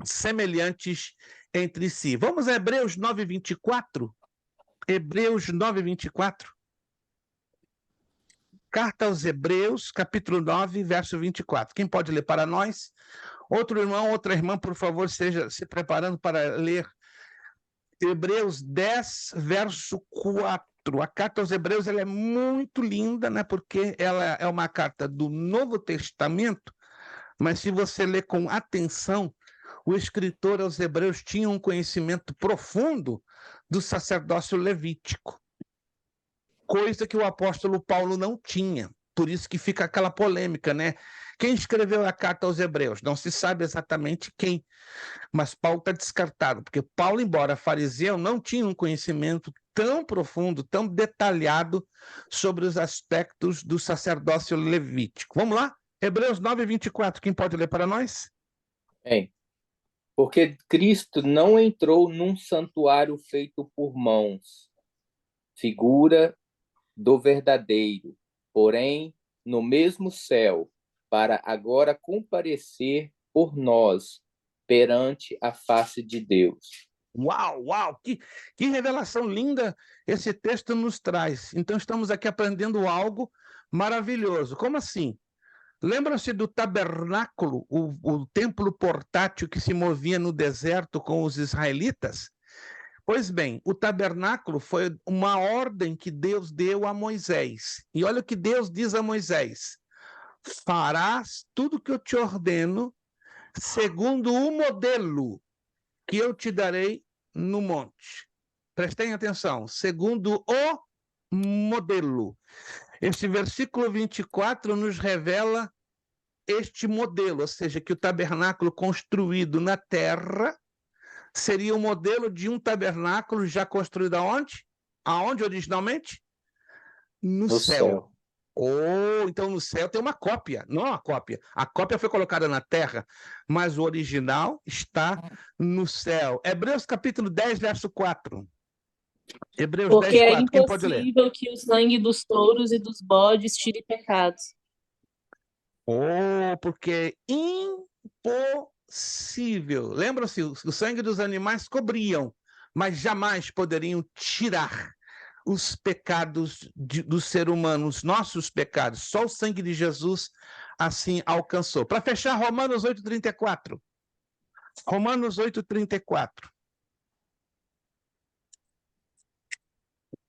semelhantes entre si. Vamos a Hebreus 9:24? Hebreus 9:24. Carta aos Hebreus, capítulo 9, verso 24. Quem pode ler para nós? Outro irmão, outra irmã, por favor, esteja se preparando para ler Hebreus 10, verso 4. A carta aos Hebreus ela é muito linda, né? Porque ela é uma carta do Novo Testamento, mas se você ler com atenção, o escritor aos Hebreus tinha um conhecimento profundo do sacerdócio levítico, coisa que o apóstolo Paulo não tinha. Por isso que fica aquela polêmica, né? Quem escreveu a carta aos Hebreus? Não se sabe exatamente quem, mas Paulo está descartado, porque Paulo, embora fariseu, não tinha um conhecimento tão profundo, tão detalhado sobre os aspectos do sacerdócio levítico. Vamos lá? Hebreus 9:24, quem pode ler para nós? Porque Cristo não entrou num santuário feito por mãos, figura do verdadeiro, porém no mesmo céu, para agora comparecer por nós perante a face de Deus. Uau, uau, que revelação linda esse texto nos traz. Então estamos aqui aprendendo algo maravilhoso. Como assim? Lembram-se do tabernáculo, o templo portátil que se movia no deserto com os israelitas? Pois bem, o tabernáculo foi uma ordem que Deus deu a Moisés. E olha o que Deus diz a Moisés: farás tudo o que eu te ordeno, segundo o modelo que eu te darei no monte. Prestem atenção, segundo o modelo. Este versículo 24 nos revela este modelo, ou seja, que o tabernáculo construído na terra seria o modelo de um tabernáculo já construído aonde? Aonde originalmente? No céu. Então no céu tem uma cópia, não uma cópia. A cópia foi colocada na terra, mas o original está no céu. Hebreus capítulo 10, verso 4. Hebreus Porque 10, 4. Quem pode ler? É impossível que o sangue dos touros e dos bodes tire pecados. Porque é impossível. Lembram-se, o sangue dos animais cobriam, mas jamais poderiam tirar os pecados do ser humano, os nossos pecados. Só o sangue de Jesus assim alcançou. Para fechar, Romanos 8:34. Romanos 8:34.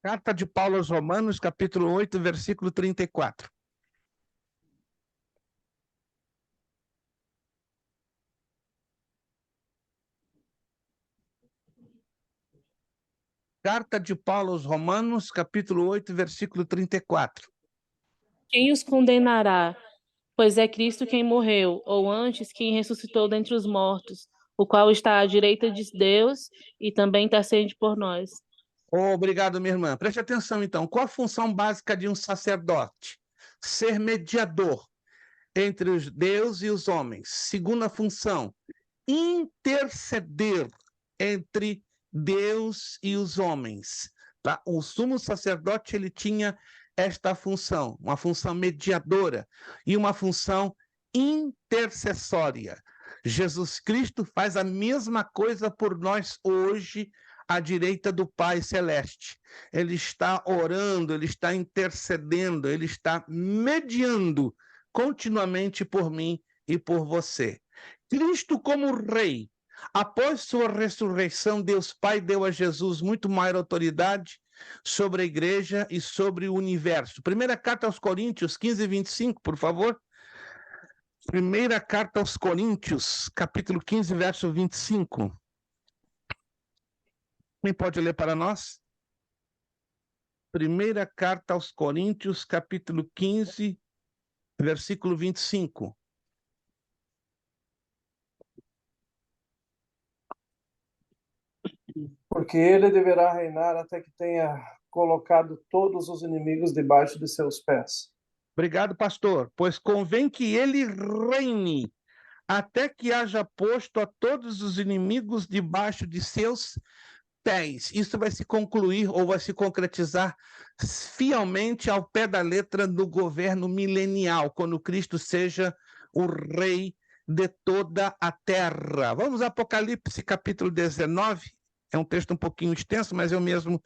Carta de Paulo aos Romanos, capítulo 8, versículo 34. Carta de Paulo aos Romanos, capítulo 8, versículo 34. Quem os condenará? Pois é Cristo quem morreu, ou antes, quem ressuscitou dentre os mortos, o qual está à direita de Deus e também intercede por nós. Obrigado, minha irmã. Preste atenção, então. Qual a função básica de um sacerdote? Ser mediador entre os Deus e os homens. Segunda função, interceder entre Deus e os homens. Tá? O sumo sacerdote ele tinha esta função, uma função mediadora e uma função intercessória. Jesus Cristo faz a mesma coisa por nós hoje, à direita do Pai Celeste. Ele está orando, ele está intercedendo, ele está mediando continuamente por mim e por você. Cristo como rei, após sua ressurreição, Deus Pai deu a Jesus muito maior autoridade sobre a igreja e sobre o universo. Primeira carta aos Coríntios 15:25, por favor. Primeira carta aos Coríntios, capítulo 15, verso 25. Quem pode ler para nós? Primeira carta aos Coríntios, capítulo 15, versículo 25. Porque ele deverá reinar até que tenha colocado todos os inimigos debaixo de seus pés. Obrigado, pastor. Pois convém que ele reine até que haja posto a todos os inimigos debaixo de seus pés. Isso vai se concluir ou vai se concretizar fielmente ao pé da letra no governo milenial, quando Cristo seja o rei de toda a terra. Vamos a Apocalipse, capítulo 19. É um texto um pouquinho extenso, mas eu mesmo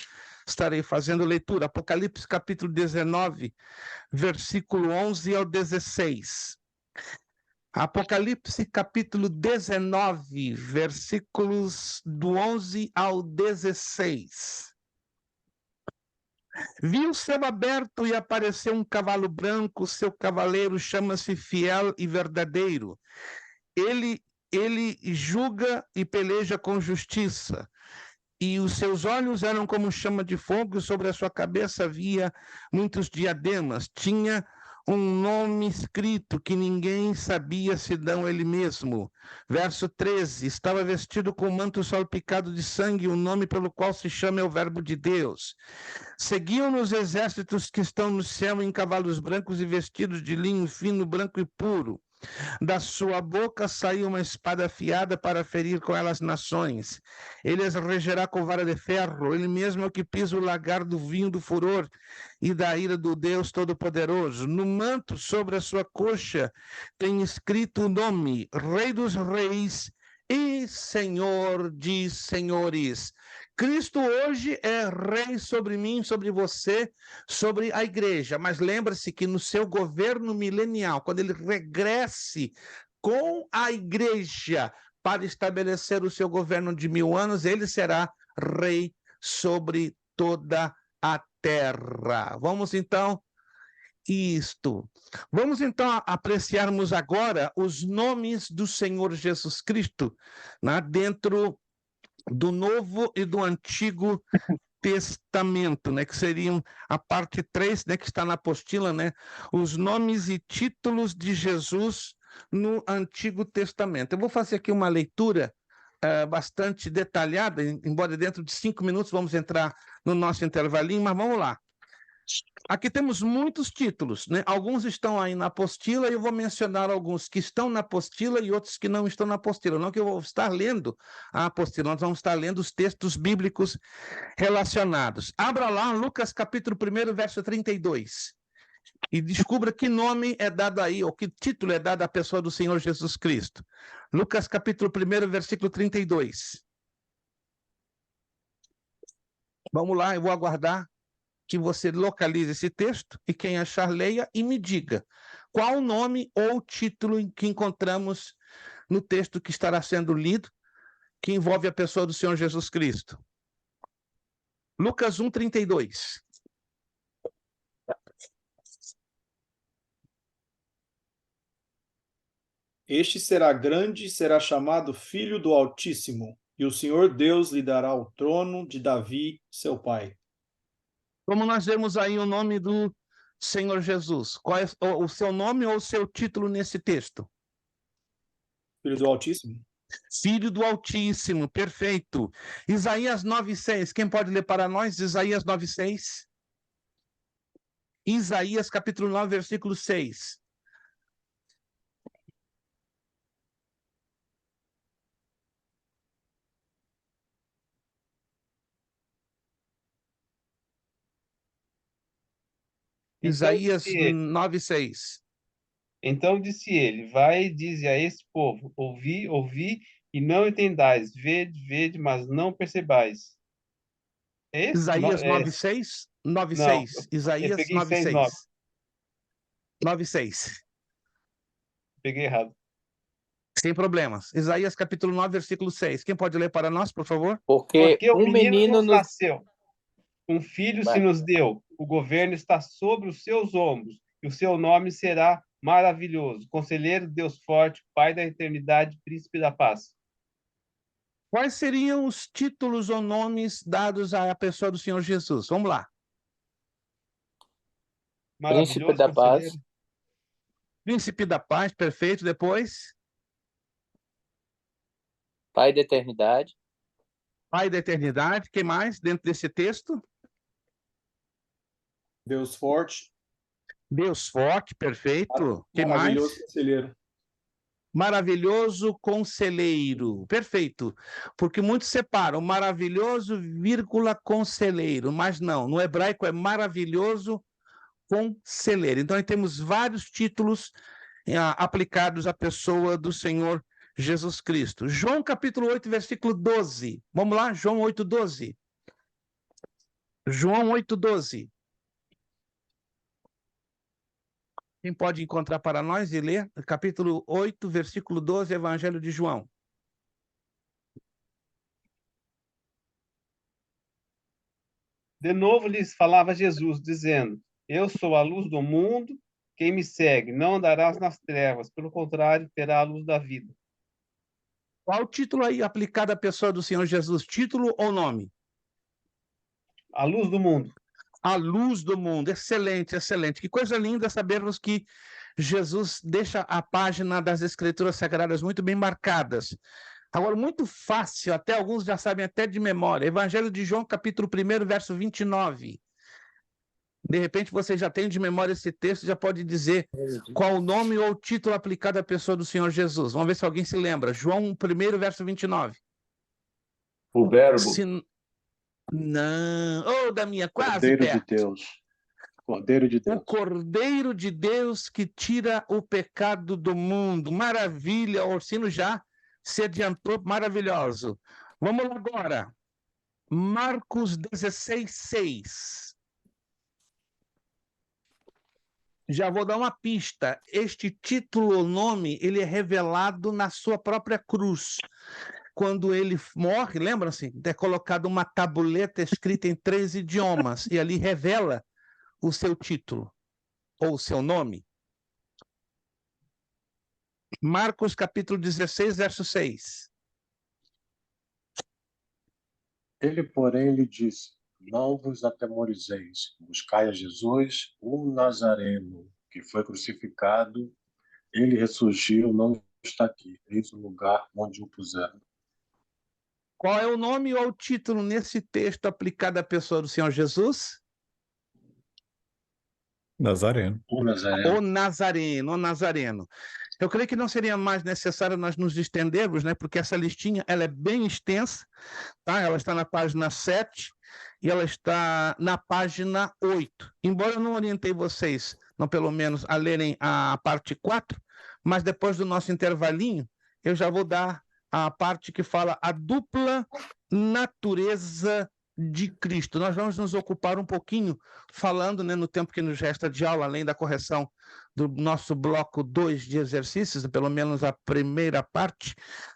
estarei fazendo leitura. Apocalipse, capítulo 19, versículo 11 ao 16. Apocalipse, capítulo 19, versículos do 11 ao 16. Vi o céu aberto e apareceu um cavalo branco, seu cavaleiro chama-se Fiel e Verdadeiro. Ele julga e peleja com justiça, e os seus olhos eram como chama de fogo, sobre a sua cabeça havia muitos diademas, tinha um nome escrito que ninguém sabia senão ele mesmo. Verso 13, estava vestido com um manto salpicado de sangue, o nome pelo qual se chama é o Verbo de Deus. Seguiam-no os exércitos que estão no céu em cavalos brancos e vestidos de linho fino, branco e puro. Da sua boca saiu uma espada afiada para ferir com ela as nações. Ele as regerá com vara de ferro. Ele mesmo é o que pisa o lagar do vinho do furor e da ira do Deus Todo-Poderoso. No manto sobre a sua coxa tem escrito o nome Rei dos Reis e Senhor de Senhores. Cristo hoje é rei sobre mim, sobre você, sobre a igreja, mas lembre-se que no seu governo milenial, quando ele regresse com a igreja para estabelecer o seu governo de 1000 anos, ele será rei sobre toda a terra. Vamos então apreciarmos agora os nomes do Senhor Jesus Cristo, né, dentro do Novo e do Antigo Testamento, né, que seriam a parte 3, né, que está na apostila, né, os nomes e títulos de Jesus no Antigo Testamento. Eu vou fazer aqui uma leitura bastante detalhada, embora dentro de 5 minutos vamos entrar no nosso intervalinho, mas vamos lá. Aqui temos muitos títulos, né? Alguns estão aí na apostila e eu vou mencionar alguns que estão na apostila e outros que não estão na apostila. Não que eu vou estar lendo a apostila, nós vamos estar lendo os textos bíblicos relacionados. Abra lá Lucas capítulo 1, verso 32 e descubra que nome é dado aí, ou que título é dado à pessoa do Senhor Jesus Cristo. Lucas capítulo 1, versículo 32. Vamos lá, eu vou aguardar que você localize esse texto e quem achar, leia e me diga qual nome ou título que encontramos no texto que estará sendo lido, que envolve a pessoa do Senhor Jesus Cristo? Lucas 1:32. Este será grande e será chamado Filho do Altíssimo, e o Senhor Deus lhe dará o trono de Davi, seu pai. Como nós vemos aí o nome do Senhor Jesus, qual é o seu nome ou o seu título nesse texto? Filho do Altíssimo. Filho do Altíssimo, perfeito. Isaías 9:6, quem pode ler para nós? Isaías 9:6. Isaías capítulo 9, versículo 6. Isaías 9:6. Então disse ele, vai e dize a esse povo, ouvi, ouvi, e não entendais, vede, vede, mas não percebais. É esse? Isaías 9:6? 9:6. Isaías 9:6. 9:6. Peguei errado. Sem problemas. Isaías capítulo 9, versículo 6. Quem pode ler para nós, por favor? Porque um menino nos nasceu, um filho se nos deu, o governo está sobre os seus ombros, e o seu nome será maravilhoso, Conselheiro, Deus forte, Pai da eternidade, Príncipe da paz. Quais seriam os títulos ou nomes dados à pessoa do Senhor Jesus? Vamos lá. Príncipe da paz. Príncipe da paz, perfeito. Depois? Pai da eternidade. Pai da eternidade. Quem mais dentro desse texto? Deus forte. Deus forte, perfeito. Quem mais? Maravilhoso conselheiro. Maravilhoso conselheiro, perfeito, porque muitos separam maravilhoso, vírgula, conselheiro, mas não, no hebraico é maravilhoso conselheiro. Então, aí temos vários títulos aplicados à pessoa do Senhor Jesus Cristo. João capítulo 8, versículo 12. Vamos lá, João 8:12. João 8:12. Quem pode encontrar para nós e ler? Capítulo 8, versículo 12, Evangelho de João. De novo lhes falava Jesus, dizendo, eu sou a luz do mundo, quem me segue não andará nas trevas, pelo contrário, terá a luz da vida. Qual o título aí aplicado à pessoa do Senhor Jesus? Título ou nome? A luz do mundo. A luz do mundo, excelente, excelente. Que coisa linda sabermos que Jesus deixa a página das Escrituras Sagradas muito bem marcadas. Agora, muito fácil, até alguns já sabem até de memória. Evangelho de João, capítulo 1, verso 29. De repente, você já tem de memória esse texto, já pode dizer qual o nome ou o título aplicado à pessoa do Senhor Jesus. Vamos ver se alguém se lembra. João 1, verso 29. O verbo. Não, da minha quase Cordeiro perto. de Deus. Cordeiro de Deus. O Cordeiro de Deus que tira o pecado do mundo. Maravilha, o Orsino já se adiantou, maravilhoso. Vamos lá agora. Marcos 16:6. Já vou dar uma pista. Este título ou nome, ele é revelado na sua própria cruz. Quando ele morre, lembram-se? É colocado uma tabuleta escrita em 3 idiomas, e ali revela o seu título, ou o seu nome. Marcos capítulo 16, verso 6. Ele, porém, lhe disse, não vos atemorizeis, buscai a Jesus, o Nazareno, que foi crucificado, ele ressurgiu, não está aqui, eis o lugar onde o puseram. Qual é o nome ou o título nesse texto aplicado à pessoa do Senhor Jesus? Nazareno. O Nazareno. O Nazareno, o Nazareno. Eu creio que não seria mais necessário nós nos estendermos, né? Porque essa listinha ela é bem extensa, tá? Ela está na página 7 e ela está na página 8. Embora eu não orientei vocês, não pelo menos, a lerem a parte 4, mas depois do nosso intervalinho, eu já vou dar a parte que fala a dupla natureza de Cristo. Nós vamos nos ocupar um pouquinho falando, né, no tempo que nos resta de aula, além da correção do nosso bloco 2 de exercícios, pelo menos a primeira parte,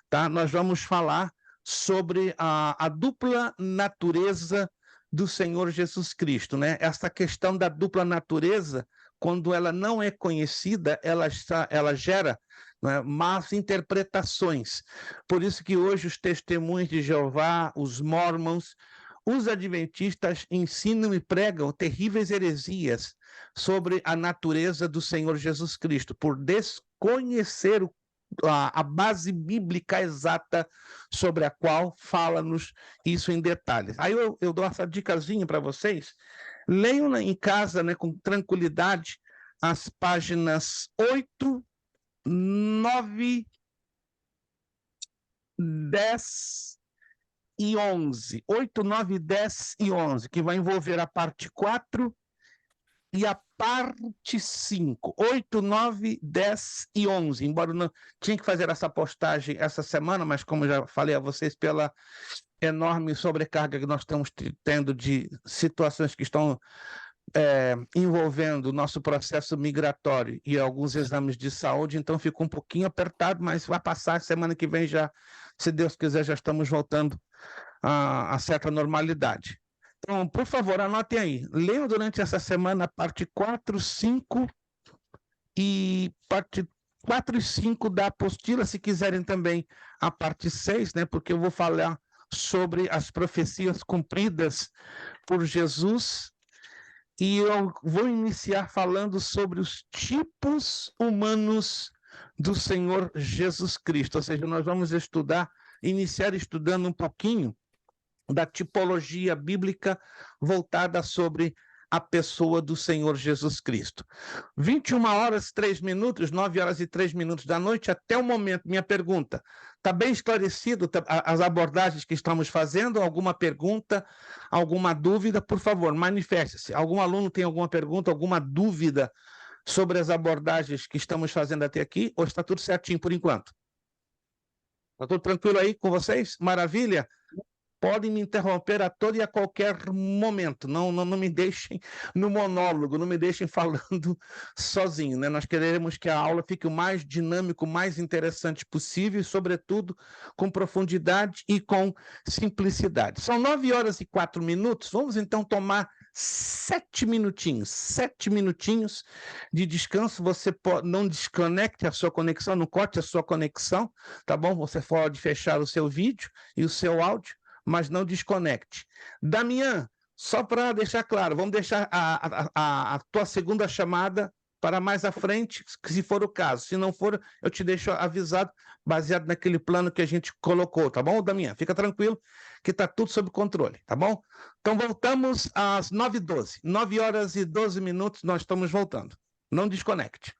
tá? Nós vamos falar sobre a dupla natureza do Senhor Jesus Cristo, né? Essa questão da dupla natureza, quando ela não é conhecida, ela gera, né, más interpretações. Por isso que hoje os testemunhos de Jeová, os mormons, os adventistas ensinam e pregam terríveis heresias sobre a natureza do Senhor Jesus Cristo, por desconhecer a base bíblica exata sobre a qual fala-nos isso em detalhes. Aí eu dou essa dicasinha para vocês. Leiam em casa, né, com tranquilidade, as páginas 8, 9, 10 e 11. 8, 9, 10 e 11, que vai envolver a parte 4 e a parte 5. 8, 9, 10 e 11. Embora não tinha que fazer essa postagem essa semana, mas como já falei a vocês, pela enorme sobrecarga que nós estamos tendo de situações que estão envolvendo o nosso processo migratório e alguns exames de saúde, então fica um pouquinho apertado, mas vai passar. Semana que vem já, se Deus quiser, já estamos voltando a certa normalidade. Então, por favor, anotem aí. Leiam durante essa semana a parte 4, 5 e parte 4 e 5 da apostila, se quiserem também a parte 6, né? Porque eu vou falar sobre as profecias cumpridas por Jesus e eu vou iniciar falando sobre os tipos humanos do Senhor Jesus Cristo. Ou seja, nós vamos iniciar estudando um pouquinho da tipologia bíblica voltada sobre a pessoa do Senhor Jesus Cristo. 21 horas, 3 minutos, 9 horas e 3 minutos da noite, até o momento, minha pergunta, está bem esclarecido as abordagens que estamos fazendo? Alguma pergunta, alguma dúvida? Por favor, manifeste-se. Algum aluno tem alguma pergunta, alguma dúvida sobre as abordagens que estamos fazendo até aqui? Ou está tudo certinho por enquanto? Está tudo tranquilo aí com vocês? Maravilha? Podem me interromper a todo e a qualquer momento, não me deixem no monólogo, não me deixem falando sozinho, né? Nós queremos que a aula fique o mais dinâmico, o mais interessante possível e, sobretudo, com profundidade e com simplicidade. São 9 horas e 4 minutos, vamos então tomar 7 minutinhos de descanso. Você não desconecte a sua conexão, não corte a sua conexão, tá bom? Você pode fechar o seu vídeo e o seu áudio, mas não desconecte. Damian, só para deixar claro, vamos deixar a tua segunda chamada para mais à frente, se for o caso. Se não for, eu te deixo avisado, baseado naquele plano que a gente colocou, tá bom, Damian? Fica tranquilo, que está tudo sob controle, tá bom? Então, voltamos às 9h12. 9 horas e 12 minutos, nós estamos voltando. Não desconecte.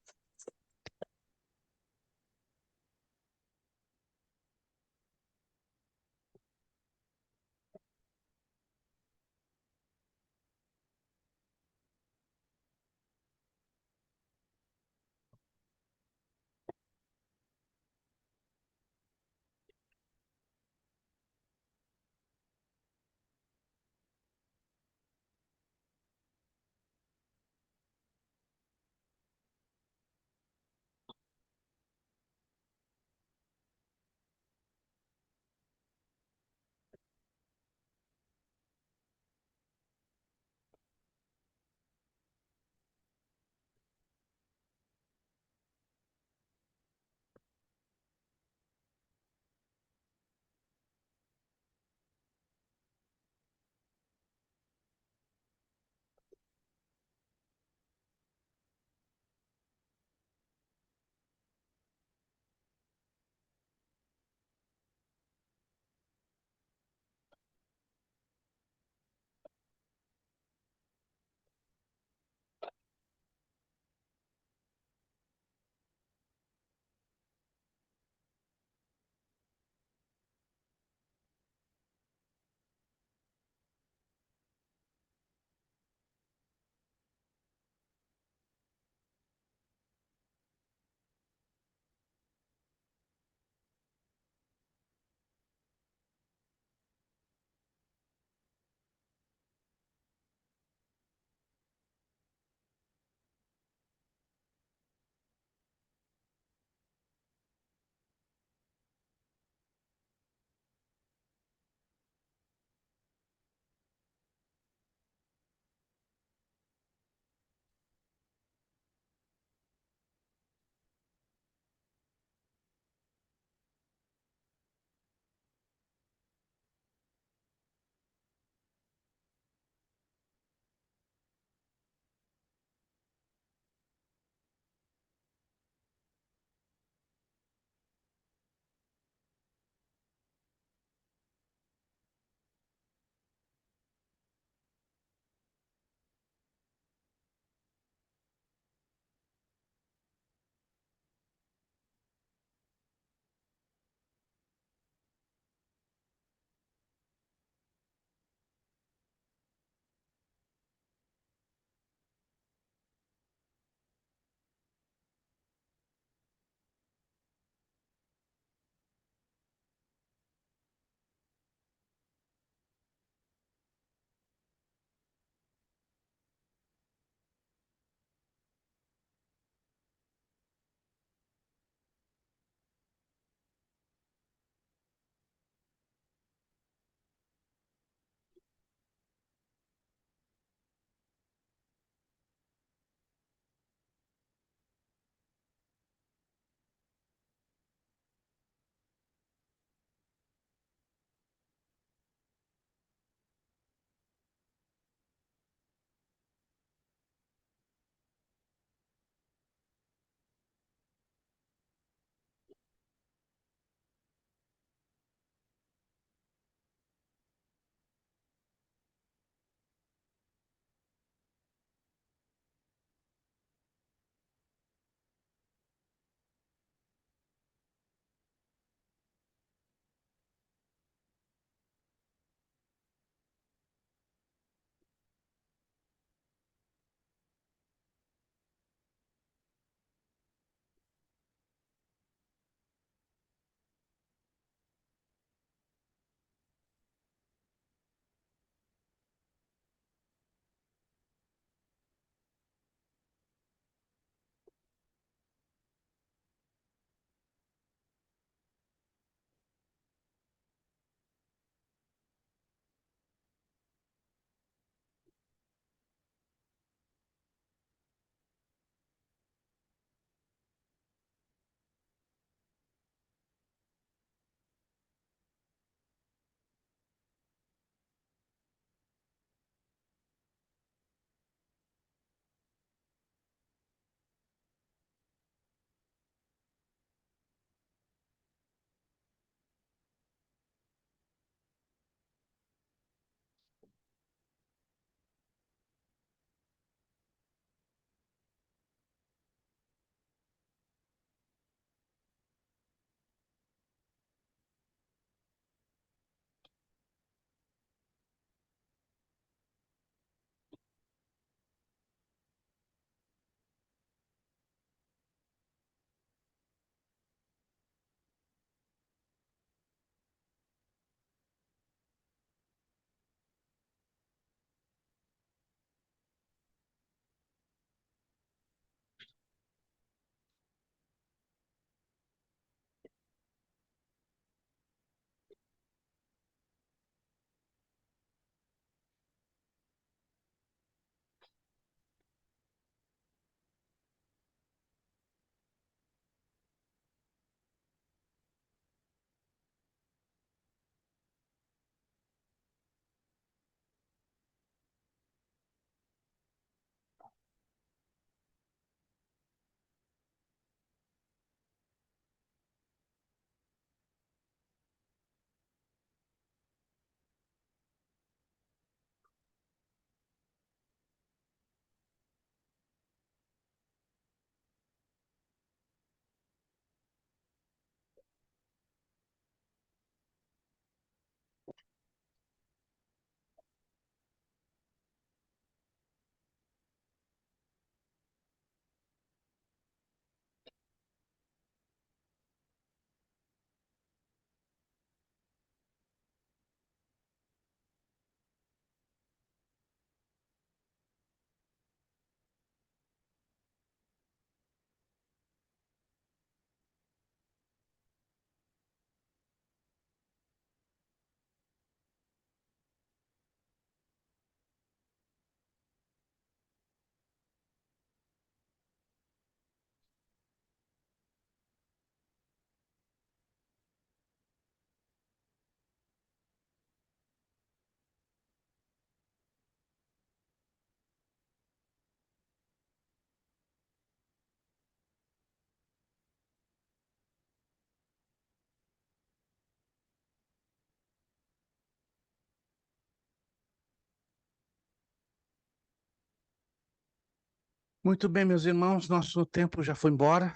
Muito bem, meus irmãos, nosso tempo já foi embora.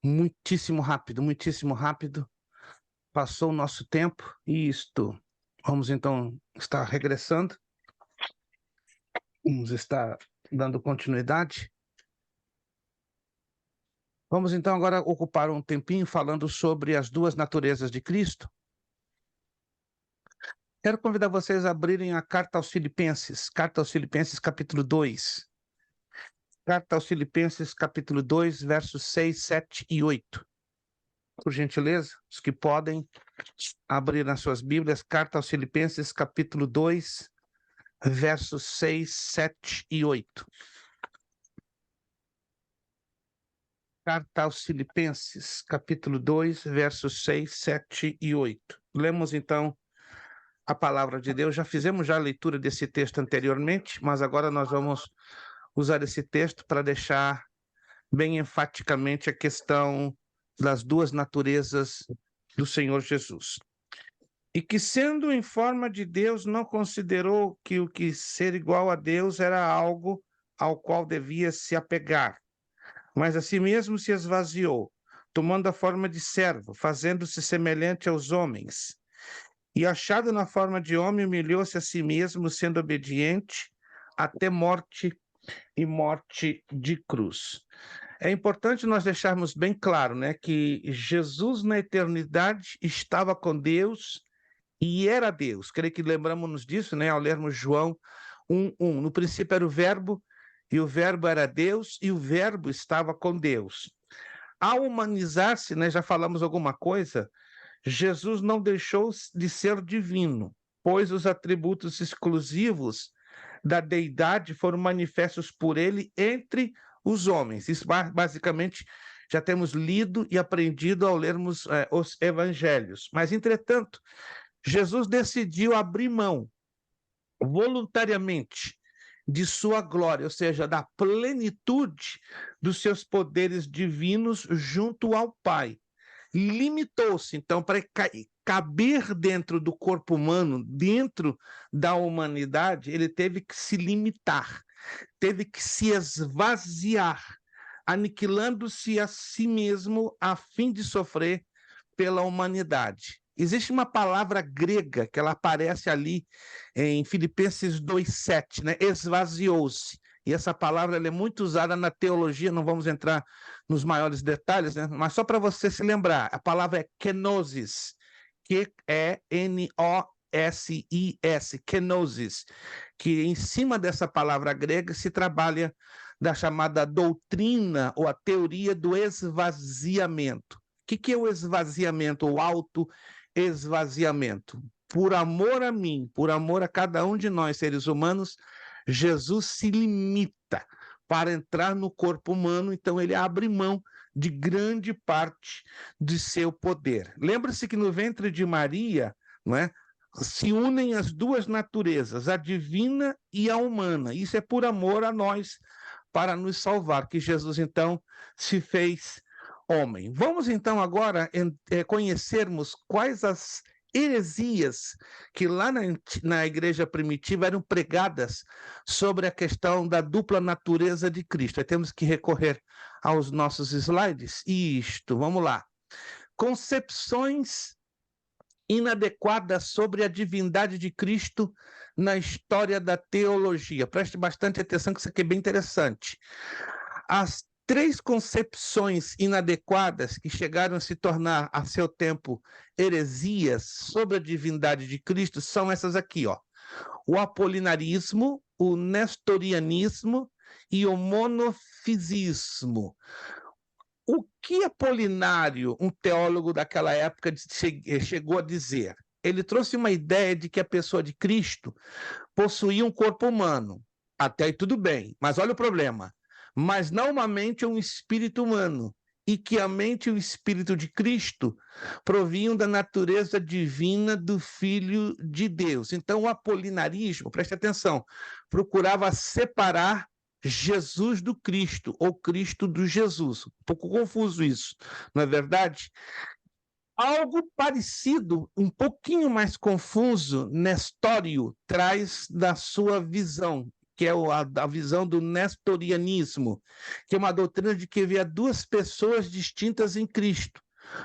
Muitíssimo rápido, muitíssimo rápido. Passou o nosso tempo e isto. Vamos então estar regressando. Vamos estar dando continuidade. Vamos então agora ocupar um tempinho falando sobre as duas naturezas de Cristo. Quero convidar vocês a abrirem a Carta aos Filipenses capítulo 2. Carta aos Filipenses, capítulo 2, versos 6, 7 e 8. Por gentileza, os que podem abrir nas suas Bíblias, Carta aos Filipenses, capítulo 2, versos 6, 7 e 8. Carta aos Filipenses, capítulo 2, versos 6, 7 e 8. Lemos então a palavra de Deus. Já fizemos a leitura desse texto anteriormente, mas agora nós vamos usar esse texto para deixar bem enfaticamente a questão das duas naturezas do Senhor Jesus. E que, sendo em forma de Deus, não considerou que o que ser igual a Deus era algo ao qual devia se apegar, mas a si mesmo se esvaziou, tomando a forma de servo, fazendo-se semelhante aos homens. E, achado na forma de homem, humilhou-se a si mesmo, sendo obediente até morte e morte de cruz. É importante nós deixarmos bem claro, né, que Jesus na eternidade estava com Deus e era Deus. Creio que lembramos-nos disso, né, ao lermos João 1:1. No princípio era o Verbo, e o Verbo era Deus, e o Verbo estava com Deus. Ao humanizar-se, né, já falamos alguma coisa, Jesus não deixou de ser divino, pois os atributos exclusivos da deidade foram manifestos por ele entre os homens. Isso basicamente já temos lido e aprendido ao lermos os evangelhos. Mas, entretanto, Jesus decidiu abrir mão voluntariamente de sua glória, ou seja, da plenitude dos seus poderes divinos junto ao Pai. Limitou-se, então, para caber dentro do corpo humano, dentro da humanidade, ele teve que se limitar, teve que se esvaziar, aniquilando-se a si mesmo a fim de sofrer pela humanidade. Existe uma palavra grega que ela aparece ali em Filipenses 2:7, né? Esvaziou-se. E essa palavra ela é muito usada na teologia, não vamos entrar nos maiores detalhes, né? Mas só para você se lembrar, a palavra é kenosis, Kenosis, kenosis, que em cima dessa palavra grega se trabalha da chamada doutrina ou a teoria do esvaziamento. O que é o esvaziamento, o autoesvaziamento? Por amor a mim, por amor a cada um de nós, seres humanos, Jesus se limita para entrar no corpo humano, então ele abre mão de grande parte de seu poder. Lembra-se que no ventre de Maria, não é, se unem as duas naturezas, a divina e a humana. Isso é por amor a nós, para nos salvar, que Jesus então se fez homem. Vamos então agora conhecermos quais as heresias que lá na igreja primitiva eram pregadas sobre a questão da dupla natureza de Cristo. Aí temos que recorrer aos nossos slides. Vamos lá. Concepções inadequadas sobre a divindade de Cristo na história da teologia. Preste bastante atenção que isso aqui é bem interessante. As três concepções inadequadas que chegaram a se tornar, a seu tempo, heresias sobre a divindade de Cristo são essas aqui, ó. O apolinarismo, o nestorianismo e o monofisismo. O que Apolinário, um teólogo daquela época, chegou a dizer? Ele trouxe uma ideia de que a pessoa de Cristo possuía um corpo humano. Até aí tudo bem, mas olha o problema. Mas não uma mente ou um espírito humano, e que a mente e o espírito de Cristo provinham da natureza divina do Filho de Deus. Então, o apolinarismo, preste atenção, procurava separar Jesus do Cristo, ou Cristo do Jesus. Um pouco confuso isso, não é verdade? Algo parecido, um pouquinho mais confuso, Nestório traz da sua visão. que é a visão do nestorianismo, que é uma doutrina de que havia duas pessoas distintas em Cristo,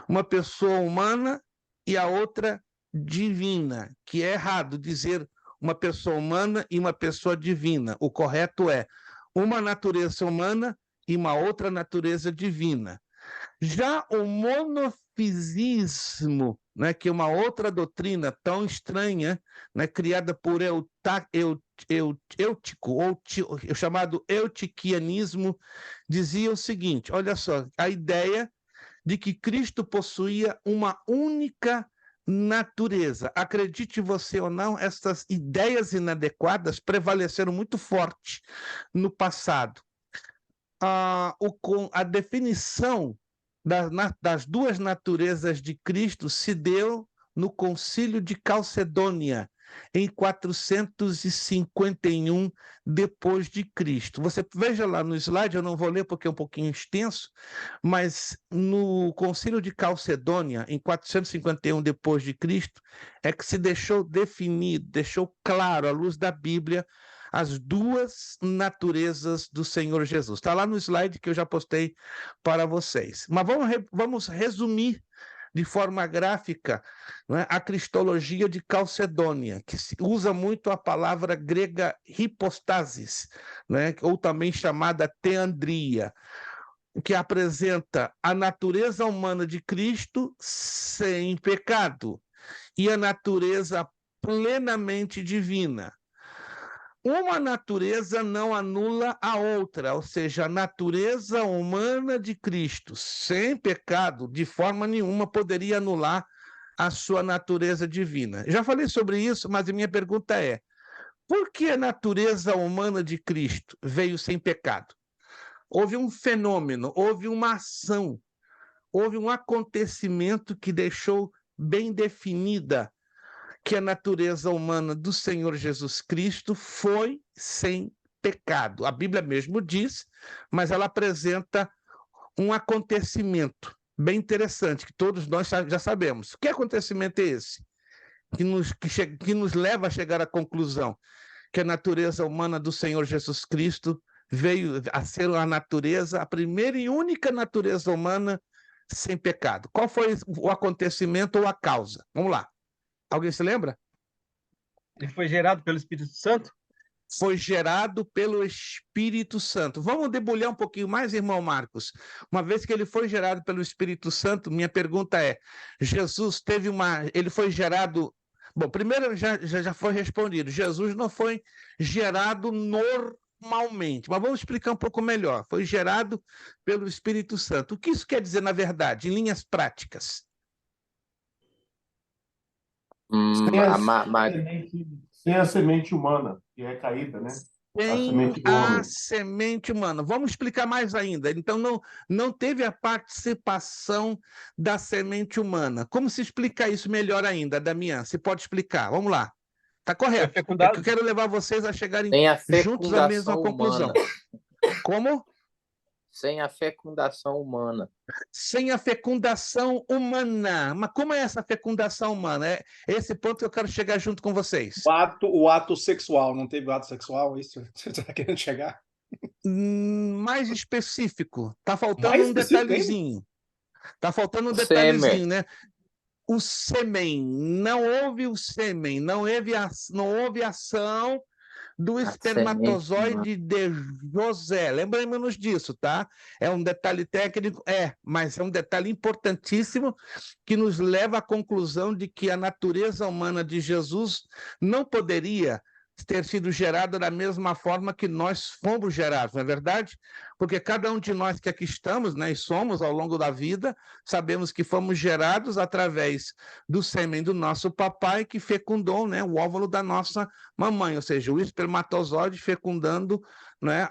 uma pessoa humana e a outra divina, que é errado dizer uma pessoa humana e uma pessoa divina. O correto é uma natureza humana e uma outra natureza divina. Já o monofisismo, né, que é uma outra doutrina tão estranha, né, criada por Eutico, ou chamado eutiquianismo, dizia o seguinte: olha só, a ideia de que Cristo possuía uma única natureza. Acredite você ou não, essas ideias inadequadas prevaleceram muito forte no passado. A definição das duas naturezas de Cristo se deu no Concílio de Calcedônia, em 451 depois de Cristo. Você veja lá no slide, eu não vou ler porque é um pouquinho extenso, mas no Concílio de Calcedônia, em 451 depois de Cristo, é que se deixou definido, deixou claro à luz da Bíblia as duas naturezas do Senhor Jesus. Está lá no slide que eu já postei para vocês. Mas vamos resumir de forma gráfica, né, a cristologia de Calcedônia, que usa muito a palavra grega hipostasis, né, ou também chamada teandria, que apresenta a natureza humana de Cristo sem pecado e a natureza plenamente divina. Uma natureza não anula a outra, ou seja, a natureza humana de Cristo, sem pecado, de forma nenhuma poderia anular a sua natureza divina. Já falei sobre isso, mas a minha pergunta é: por que a natureza humana de Cristo veio sem pecado? Houve um fenômeno, houve uma ação, houve um acontecimento que deixou bem definida que a natureza humana do Senhor Jesus Cristo foi sem pecado. A Bíblia mesmo diz, mas ela apresenta um acontecimento bem interessante, que todos nós já sabemos. Que acontecimento é esse? Que nos leva a chegar à conclusão que a natureza humana do Senhor Jesus Cristo veio a ser a primeira e única natureza humana sem pecado. Qual foi o acontecimento ou a causa? Vamos lá. Alguém se lembra? Ele foi gerado pelo Espírito Santo? Foi gerado pelo Espírito Santo. Vamos debulhar um pouquinho mais, irmão Marcos. Uma vez que ele foi gerado pelo Espírito Santo, minha pergunta é: Jesus ele foi gerado... Bom, primeiro já foi respondido. Jesus não foi gerado normalmente, mas vamos explicar um pouco melhor. Foi gerado pelo Espírito Santo. O que isso quer dizer, na verdade, em linhas práticas? Sem a semente humana, que é caída, né? Sem a semente humana. Vamos explicar mais ainda. Então, não teve a participação da semente humana. Como se explica isso melhor ainda, Damian? Você pode explicar? Vamos lá. Está correto. É que eu quero levar vocês a chegarem juntos à mesma conclusão. Como? Sem a fecundação humana. Sem a fecundação humana. Mas como é essa fecundação humana? É esse ponto que eu quero chegar junto com vocês. O ato sexual. Não teve ato sexual? Isso você está querendo chegar? Mais específico. Está faltando um detalhezinho. Está faltando um detalhezinho, né? O sêmen. Não houve o sêmen. Não houve ação do espermatozoide de José. Lembremos disso, tá? É um detalhe técnico, mas é um detalhe importantíssimo que nos leva à conclusão de que a natureza humana de Jesus não poderia ter sido gerada da mesma forma que nós fomos gerados, não é verdade? Porque cada um de nós que aqui estamos, né, e somos ao longo da vida, sabemos que fomos gerados através do sêmen do nosso papai que fecundou, né, o óvulo da nossa mamãe, ou seja, o espermatozoide fecundando, né,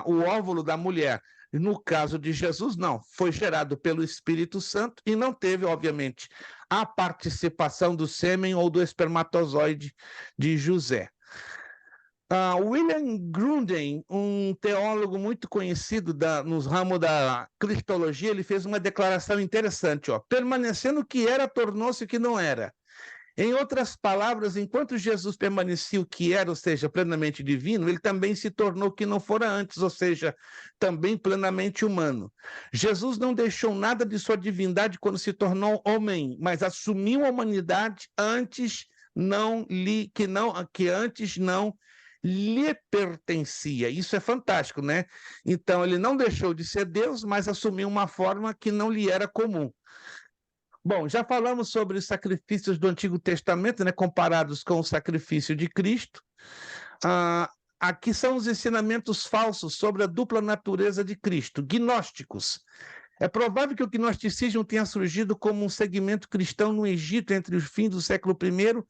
o óvulo da mulher. No caso de Jesus, não, foi gerado pelo Espírito Santo e não teve, obviamente, a participação do sêmen ou do espermatozoide de José. William Gruden, um teólogo muito conhecido no ramo da cristologia, ele fez uma declaração interessante, permanecendo o que era, tornou-se o que não era. Em outras palavras, enquanto Jesus permanecia o que era, ou seja, plenamente divino, ele também se tornou o que não fora antes, ou seja, também plenamente humano. Jesus não deixou nada de sua divindade quando se tornou homem, mas assumiu a humanidade que antes não lhe pertencia. Isso é fantástico, né? Então, ele não deixou de ser Deus, mas assumiu uma forma que não lhe era comum. Bom, já falamos sobre os sacrifícios do Antigo Testamento, né, comparados com o sacrifício de Cristo. Aqui são os ensinamentos falsos sobre a dupla natureza de Cristo, gnósticos. É provável que o gnosticismo tenha surgido como um segmento cristão no Egito entre o fim do século I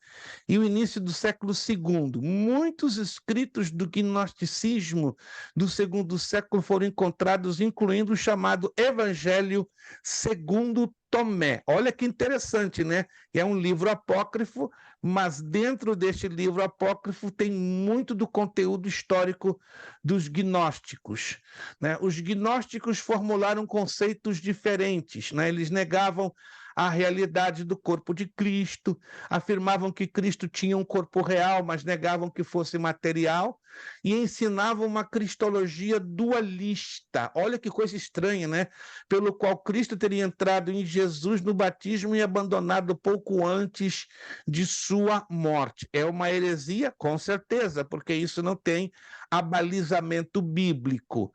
e o início do século II. Muitos escritos do gnosticismo do segundo século foram encontrados, incluindo o chamado Evangelho segundo Tomé. Olha que interessante, né? É um livro apócrifo, mas dentro deste livro apócrifo tem muito do conteúdo histórico dos gnósticos, né? Os gnósticos formularam conceitos diferentes, né? Eles negavam a realidade do corpo de Cristo, afirmavam que Cristo tinha um corpo real, mas negavam que fosse material, e ensinavam uma cristologia dualista. Olha que coisa estranha, né? Pelo qual Cristo teria entrado em Jesus no batismo e abandonado pouco antes de sua morte. É uma heresia? Com certeza, porque isso não tem abalizamento bíblico.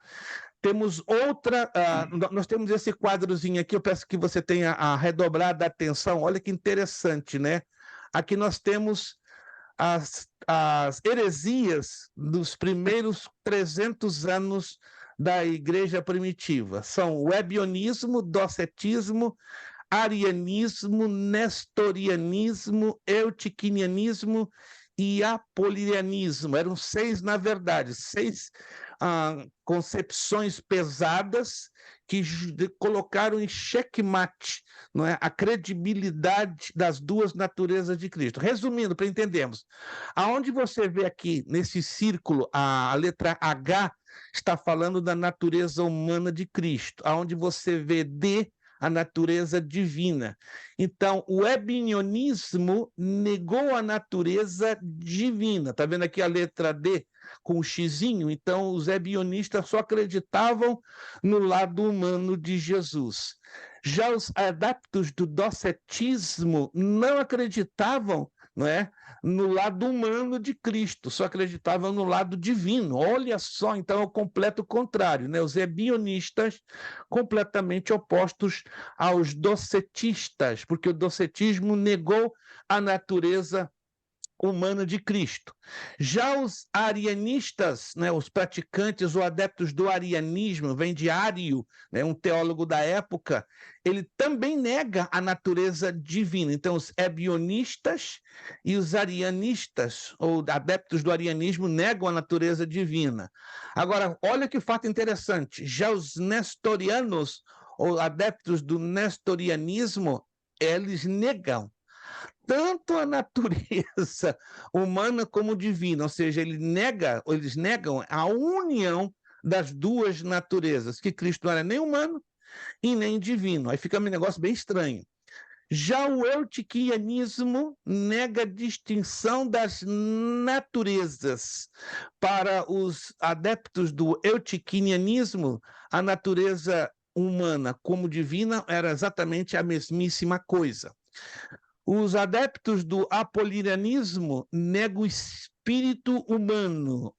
Temos outra, nós temos esse quadrozinho aqui, eu peço que você tenha a redobrada atenção, olha que interessante, né? Aqui nós temos as heresias dos primeiros 300 anos da igreja primitiva. São o ebionismo, docetismo, arianismo, nestorianismo, eutiquinianismo e apolianismo. Eram 6, na verdade, 6 concepções pesadas que colocaram em xeque-mate, não é, a credibilidade das duas naturezas de Cristo. Resumindo, para entendermos, aonde você vê aqui, nesse círculo, a letra H está falando da natureza humana de Cristo, aonde você vê D, a natureza divina. Então, o ebionismo negou a natureza divina. Está vendo aqui a letra D com o xizinho? Então, os ebionistas só acreditavam no lado humano de Jesus. Já os adeptos do docetismo não acreditavam, não é, no lado humano de Cristo, só acreditavam no lado divino. Olha só, então é o completo contrário, né? Os ebionistas completamente opostos aos docetistas, porque o docetismo negou a natureza humana de Cristo. Já os arianistas, né, os praticantes ou adeptos do arianismo, vem de Ário, né, um teólogo da época, ele também nega a natureza divina. Então, os ebionistas e os arianistas, ou adeptos do arianismo, negam a natureza divina. Agora, olha que fato interessante, já os nestorianos, ou adeptos do nestorianismo, eles negam tanto a natureza humana como divina, ou seja, eles negam a união das duas naturezas, que Cristo não era nem humano e nem divino. Aí fica um negócio bem estranho. Já o eutiquianismo nega a distinção das naturezas. Para os adeptos do eutiquianismo, a natureza humana como divina era exatamente a mesmíssima coisa. Os adeptos do apolianismo negam o espírito humano.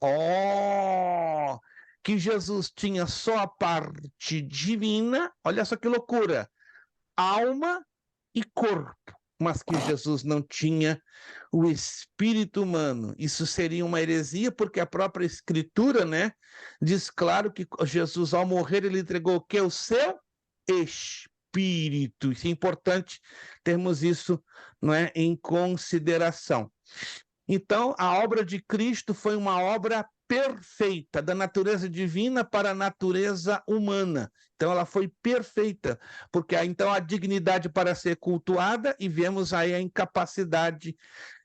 Que Jesus tinha só a parte divina, olha só que loucura, alma e corpo, mas que Jesus não tinha o espírito humano. Isso seria uma heresia, porque a própria Escritura, né, diz claro que Jesus, ao morrer, ele entregou o quê? O seu espírito. Isso é importante termos isso, não é, em consideração. Então, a obra de Cristo foi uma obra perfeita, da natureza divina para a natureza humana. Então, ela foi perfeita, porque então a dignidade para ser cultuada, e vemos aí a incapacidade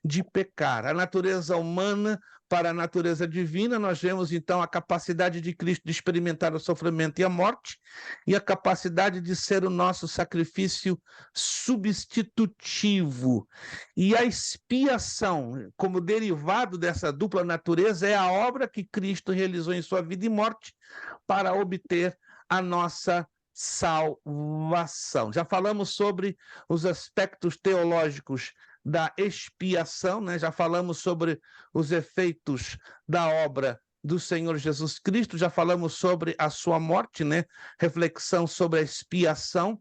de pecar. A natureza humana para a natureza divina, nós vemos então a capacidade de Cristo de experimentar o sofrimento e a morte, e a capacidade de ser o nosso sacrifício substitutivo. E a expiação, como derivado dessa dupla natureza, é a obra que Cristo realizou em sua vida e morte para obter a nossa salvação. Já falamos sobre os aspectos teológicos da expiação, né? Já falamos sobre os efeitos da obra do Senhor Jesus Cristo, já falamos sobre a sua morte, né? Reflexão sobre a expiação,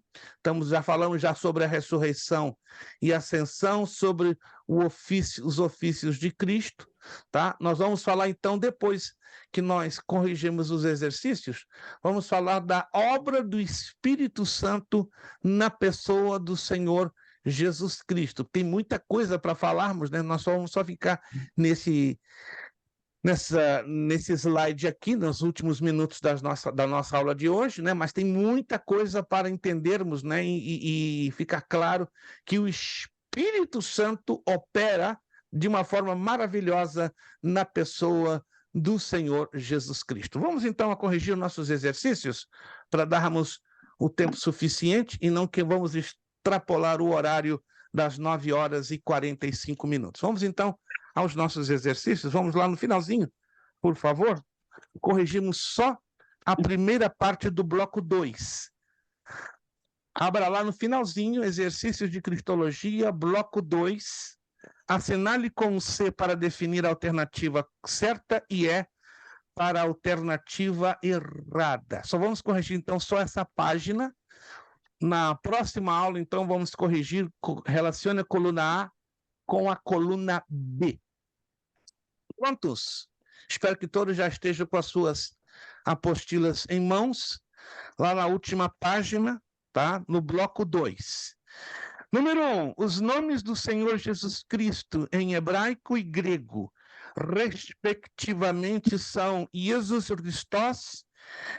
já falamos sobre a ressurreição e ascensão, sobre os ofícios de Cristo, tá? Nós vamos falar então, depois que nós corrigimos os exercícios, vamos falar da obra do Espírito Santo na pessoa do Senhor Jesus Cristo. Tem muita coisa para falarmos, né? Nós vamos só ficar nesse slide aqui, nos últimos minutos da nossa aula de hoje, né? Mas tem muita coisa para entendermos, né? E ficar claro que o Espírito Santo opera de uma forma maravilhosa na pessoa do Senhor Jesus Cristo. Vamos então a corrigir nossos exercícios para darmos o tempo suficiente e não que vamos extrapolar o horário das 9h45. Vamos então aos nossos exercícios. Vamos lá no finalzinho, por favor. Corrigimos só a primeira parte do bloco 2. Abra lá no finalzinho, exercícios de Cristologia, bloco 2. Assinale com o C para definir a alternativa certa e E para a alternativa errada. Só vamos corrigir, então, só essa página. Na próxima aula, então, vamos corrigir, relacione a coluna A com a coluna B. Prontos? Espero que todos já estejam com as suas apostilas em mãos. Lá na última página, tá? No bloco 2. Número 1. Os nomes do Senhor Jesus Cristo em hebraico e grego, respectivamente, são Jesus Christos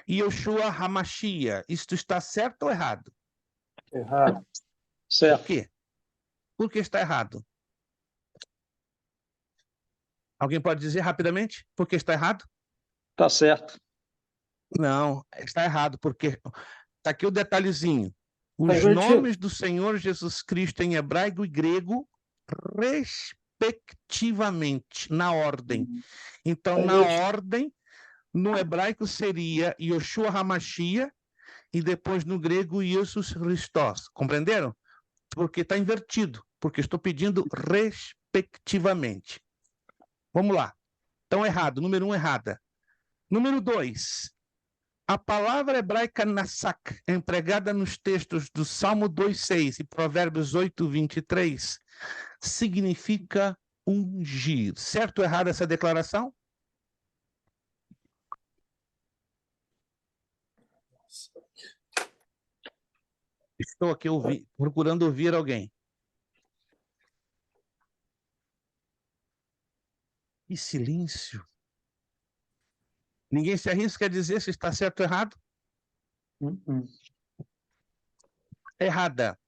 e Yoshua HaMashiach. Isto está certo ou errado? Errado. Certo. Por quê? Por que está errado? Alguém pode dizer rapidamente por que está errado? Está certo. Não, está errado, porque está aqui o detalhezinho. Os nomes do Senhor Jesus Cristo em hebraico e grego, respectivamente, na ordem. Então, na ordem, no hebraico seria Yoshua HaMashiach, e depois no grego, Jesus Christos. Compreenderam? Porque está invertido, porque estou pedindo respectivamente. Vamos lá. Então, errado. Número 1, errada. Número 2. A palavra hebraica nasak, empregada nos textos do Salmo 2,6 e Provérbios 8,23, significa ungir. Certo ou errada essa declaração? Estou aqui procurando ouvir alguém. Que silêncio. Ninguém se arrisca a dizer se está certo ou errado? Errada.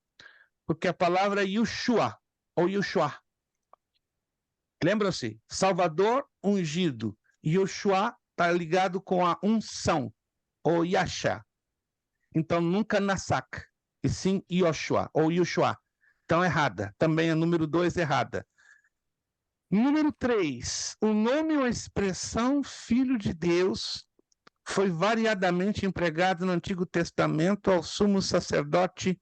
Porque a palavra é Yeshua, ou Yeshua. Lembram-se? Salvador ungido. Yeshua está ligado com a unção, ou Yasha. Então, nunca Nasak, e sim Yoshua, ou Yeshua. Então, errada. Também a número 2, errada. Número 3. O nome ou a expressão Filho de Deus foi variadamente empregado no Antigo Testamento ao sumo sacerdote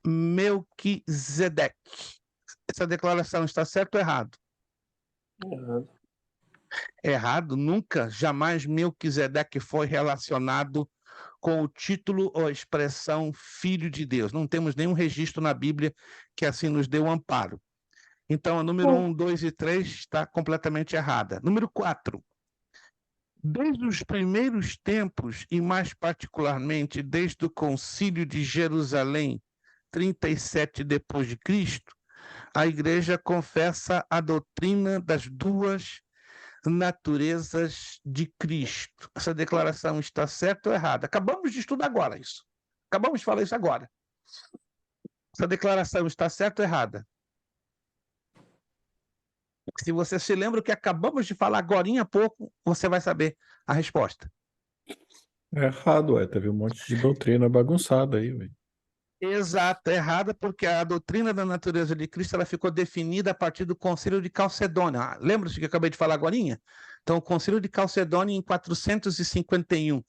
Melquisedeque. Essa declaração está certa ou errado? Errado. Errado. Nunca, jamais Melquisedeque foi relacionado com o título ou a expressão Filho de Deus. Não temos nenhum registro na Bíblia que assim nos dê um amparo. Então, a número 1, 2 e 3 está completamente errada. Número 4. Desde os primeiros tempos, e mais particularmente desde o Concílio de Jerusalém, 37 depois de Cristo, a Igreja confessa a doutrina das duas naturezas de Cristo. Essa declaração está certa ou errada? Acabamos de estudar agora isso. Acabamos de falar isso agora. Essa declaração está certa ou errada? Se você se lembra o que acabamos de falar agorinha há pouco, você vai saber a resposta. É errado, teve um monte de doutrina bagunçada aí, velho. Exato, é errada porque a doutrina da natureza de Cristo ela ficou definida a partir do Concílio de Calcedônia. Lembra-se que eu acabei de falar agorinha? Então, o Concílio de Calcedônia em 451.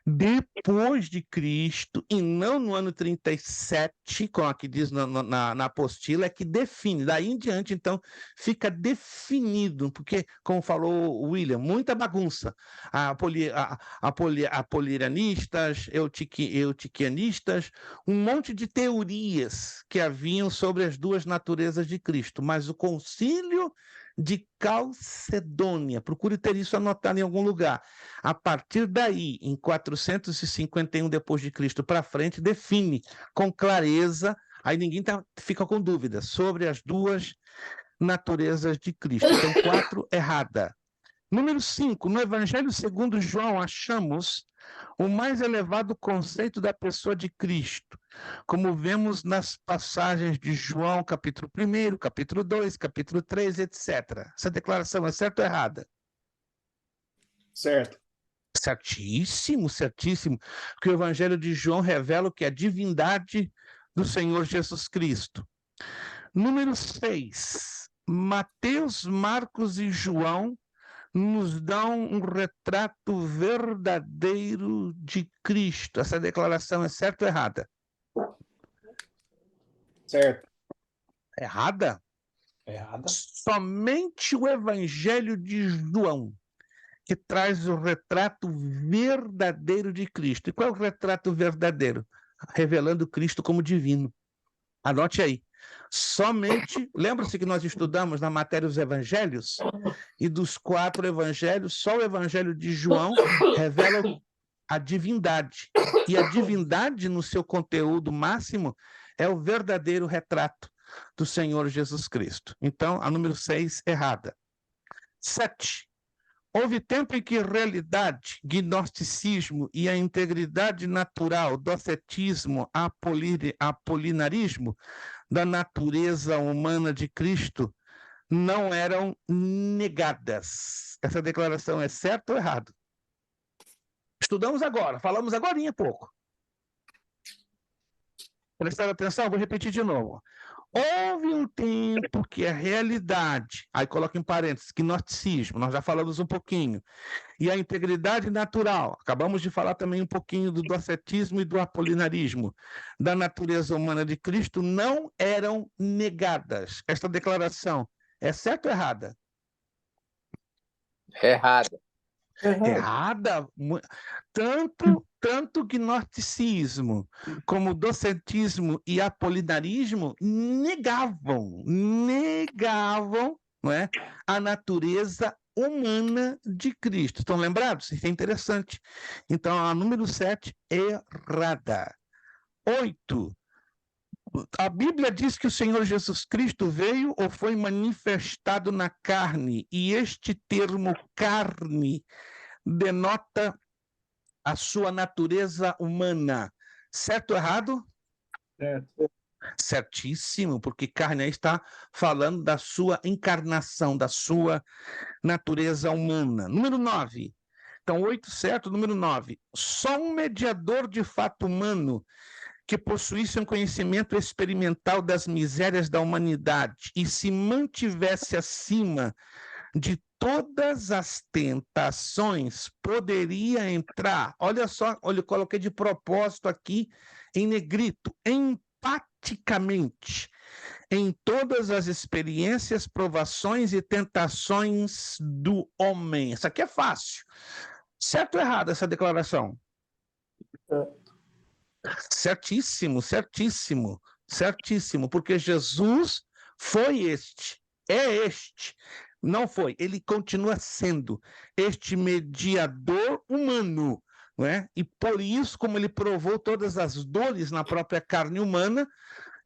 Depois de Cristo, e não no ano 37, como aqui diz na apostila, é que define. Daí em diante, então, fica definido, porque, como falou o William, muita bagunça. Apoliranistas, eutiquianistas, um monte de teorias que haviam sobre as duas naturezas de Cristo. Mas o Concílio de Calcedônia, procure ter isso anotado em algum lugar. A partir daí, em 451 depois de Cristo para frente, define com clareza, aí ninguém fica com dúvida, sobre as duas naturezas de Cristo. Então, 4, errada. Número 5, no Evangelho segundo João, achamos o mais elevado conceito da pessoa de Cristo, como vemos nas passagens de João, capítulo 1, capítulo 2, capítulo 3, etc. Essa declaração é certa ou errada? Certo. Certíssimo, certíssimo. Porque o Evangelho de João revela o que é a divindade do Senhor Jesus Cristo. Número 6, Mateus, Marcos e João nos dão um retrato verdadeiro de Cristo. Essa declaração é certa ou errada? Certo. Errada? Errada. Somente o Evangelho de João que traz o retrato verdadeiro de Cristo. E qual é o retrato verdadeiro? Revelando Cristo como divino. Anote aí. Somente, lembra-se que nós estudamos na matéria os evangelhos? E dos 4 evangelhos, só o evangelho de João revela a divindade. E a divindade, no seu conteúdo máximo, é o verdadeiro retrato do Senhor Jesus Cristo. Então, a número 6, errada. 7. Houve tempo em que realidade, gnosticismo e a integridade natural, docetismo, apolinarismo da natureza humana de Cristo não eram negadas. Essa declaração é certa ou errada? Estudamos agora, falamos agorinha há pouco. Prestaram atenção? Vou repetir de novo. Houve um tempo que a realidade, aí coloca em parênteses, gnosticismo, nós já falamos um pouquinho, e a integridade natural, acabamos de falar também um pouquinho do docetismo e do apolinarismo, da natureza humana de Cristo, não eram negadas. Esta declaração é certa ou errada? Errada. Errada? Tanto gnosticismo como docetismo e apolinarismo negavam, não é, a natureza humana de Cristo. Estão lembrados? Isso é interessante. Então, a número 7 é errada. 8. A Bíblia diz que o Senhor Jesus Cristo veio ou foi manifestado na carne, e este termo carne denota a sua natureza humana. Certo ou errado? Certo. Certíssimo, porque carne aí está falando da sua encarnação, da sua natureza humana. Número 9. Então, 8 certo, número 9. Só um mediador de fato humano que possuísse um conhecimento experimental das misérias da humanidade e se mantivesse acima de todas as tentações, poderia entrar, olha só, eu coloquei de propósito aqui em negrito, empaticamente, em todas as experiências, provações e tentações do homem. Isso aqui é fácil. Certo ou errado essa declaração? Certíssimo, certíssimo, certíssimo, porque Jesus foi este, é este, não foi, ele continua sendo este mediador humano, não é? E por isso, como ele provou todas as dores na própria carne humana,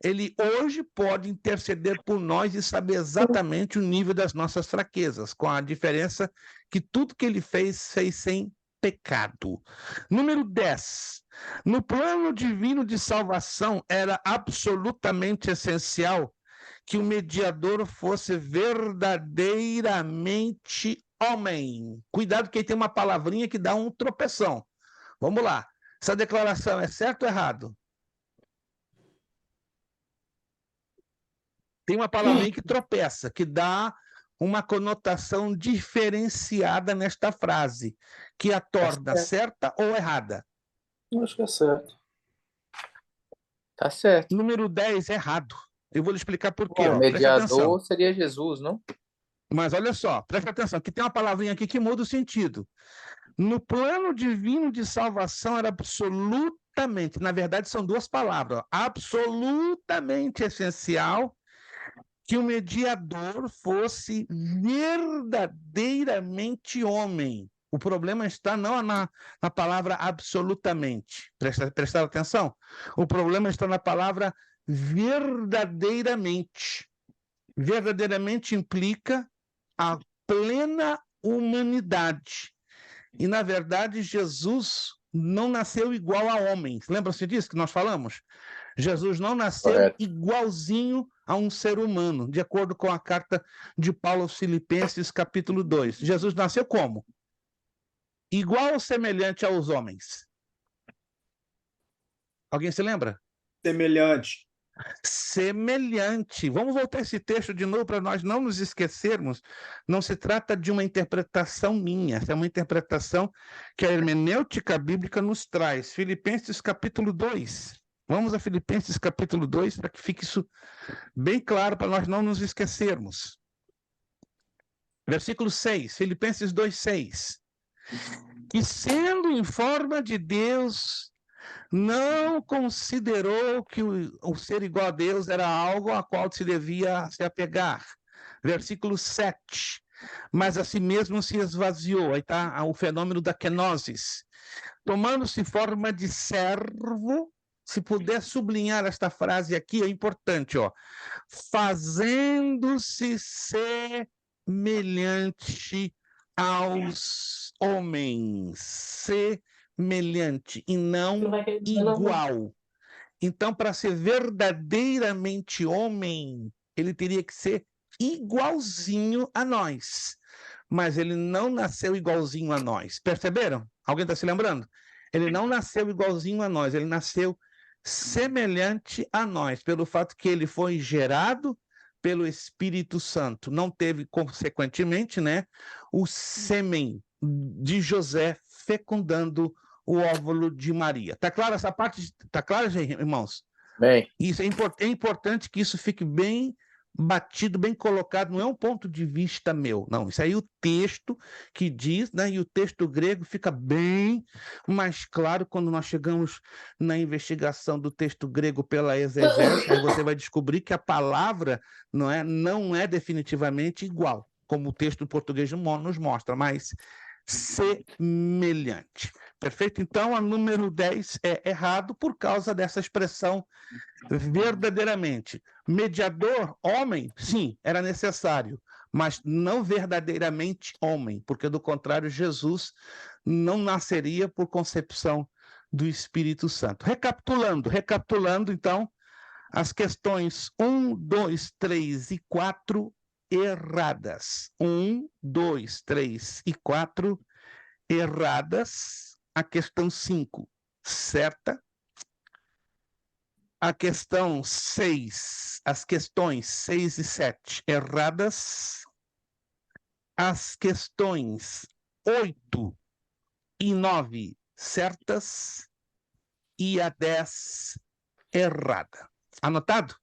ele hoje pode interceder por nós e saber exatamente o nível das nossas fraquezas, com a diferença que tudo que ele fez sem pecado. Número 10. No plano divino de salvação, era absolutamente essencial que o mediador fosse verdadeiramente homem. Cuidado que aí tem uma palavrinha que dá um tropeção. Vamos lá. Essa declaração é certo ou errado? Tem uma palavrinha que tropeça, que dá uma conotação diferenciada nesta frase, que a torna certa ou errada? Eu acho que é certo. Tá certo. Número 10, errado. Eu vou lhe explicar por quê. O mediador seria Jesus, não? Mas olha só, presta atenção, que tem uma palavrinha aqui que muda o sentido. No plano divino de salvação era absolutamente, na verdade são duas palavras, ó, absolutamente essencial que o mediador fosse verdadeiramente homem. O problema está não na palavra absolutamente. Prestar atenção? O problema está na palavra verdadeiramente. Verdadeiramente implica a plena humanidade. E, na verdade, Jesus não nasceu igual a homens. Lembram-se disso que nós falamos? Jesus não nasceu igualzinho a um ser humano, de acordo com a carta de Paulo aos Filipenses, capítulo 2. Jesus nasceu como? Igual ou semelhante aos homens? Alguém se lembra? Semelhante. Semelhante. Vamos voltar esse texto de novo para nós não nos esquecermos. Não se trata de uma interpretação minha, é uma interpretação que a hermenêutica bíblica nos traz. Filipenses capítulo 2. Vamos a Filipenses capítulo 2 para que fique isso bem claro para nós não nos esquecermos. Versículo 6, Filipenses 2:6. E sendo em forma de Deus, não considerou que o ser igual a Deus era algo a qual se devia se apegar. Versículo 7. Mas a si mesmo se esvaziou. Aí está o fenômeno da kenosis. Tomando-se forma de servo, se puder sublinhar esta frase aqui, é importante, ó. Fazendo-se semelhante aos homens. Semelhante e não igual. Então, para ser verdadeiramente homem, ele teria que ser igualzinho a nós. Mas ele não nasceu igualzinho a nós. Perceberam? Alguém está se lembrando? Ele não nasceu igualzinho a nós, ele nasceu semelhante a nós, pelo fato que ele foi gerado pelo Espírito Santo. Não teve, consequentemente, né, o sêmen de José fecundando o óvulo de Maria. Está claro essa parte? Está claro, irmãos? Bem. Isso é importante que isso fique bem batido, bem colocado, não é um ponto de vista meu, não, isso aí é o texto que diz, né, e o texto grego fica bem mais claro quando nós chegamos na investigação do texto grego pela exegese, aí você vai descobrir que a palavra não é definitivamente igual, como o texto português nos mostra, mas semelhante. Perfeito? Então, a número 10 é errado por causa dessa expressão verdadeiramente. Mediador, homem, sim, era necessário, mas não verdadeiramente homem, porque, do contrário, Jesus não nasceria por concepção do Espírito Santo. Recapitulando, então, as questões 1, 2, 3 e 4 erradas. 1, 2, 3 e 4 erradas. A questão 5, certa. A questão 6, as questões 6 e 7 erradas. As questões 8 e 9 certas. E a 10 errada. Anotado?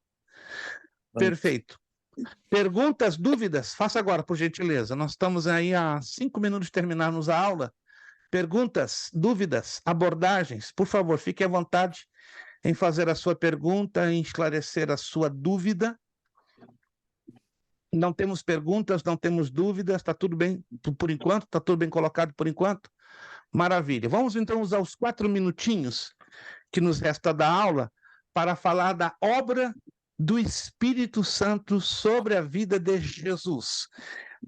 Perfeito. Perguntas, dúvidas? Faça agora, por gentileza. Nós estamos aí a 5 minutos de terminarmos a aula. Perguntas, dúvidas, abordagens? Por favor, fique à vontade em fazer a sua pergunta, em esclarecer a sua dúvida. Não temos perguntas, não temos dúvidas, está tudo bem por enquanto? Está tudo bem colocado por enquanto? Maravilha. Vamos então usar os 4 minutinhos que nos resta da aula para falar da obra do Espírito Santo sobre a vida de Jesus.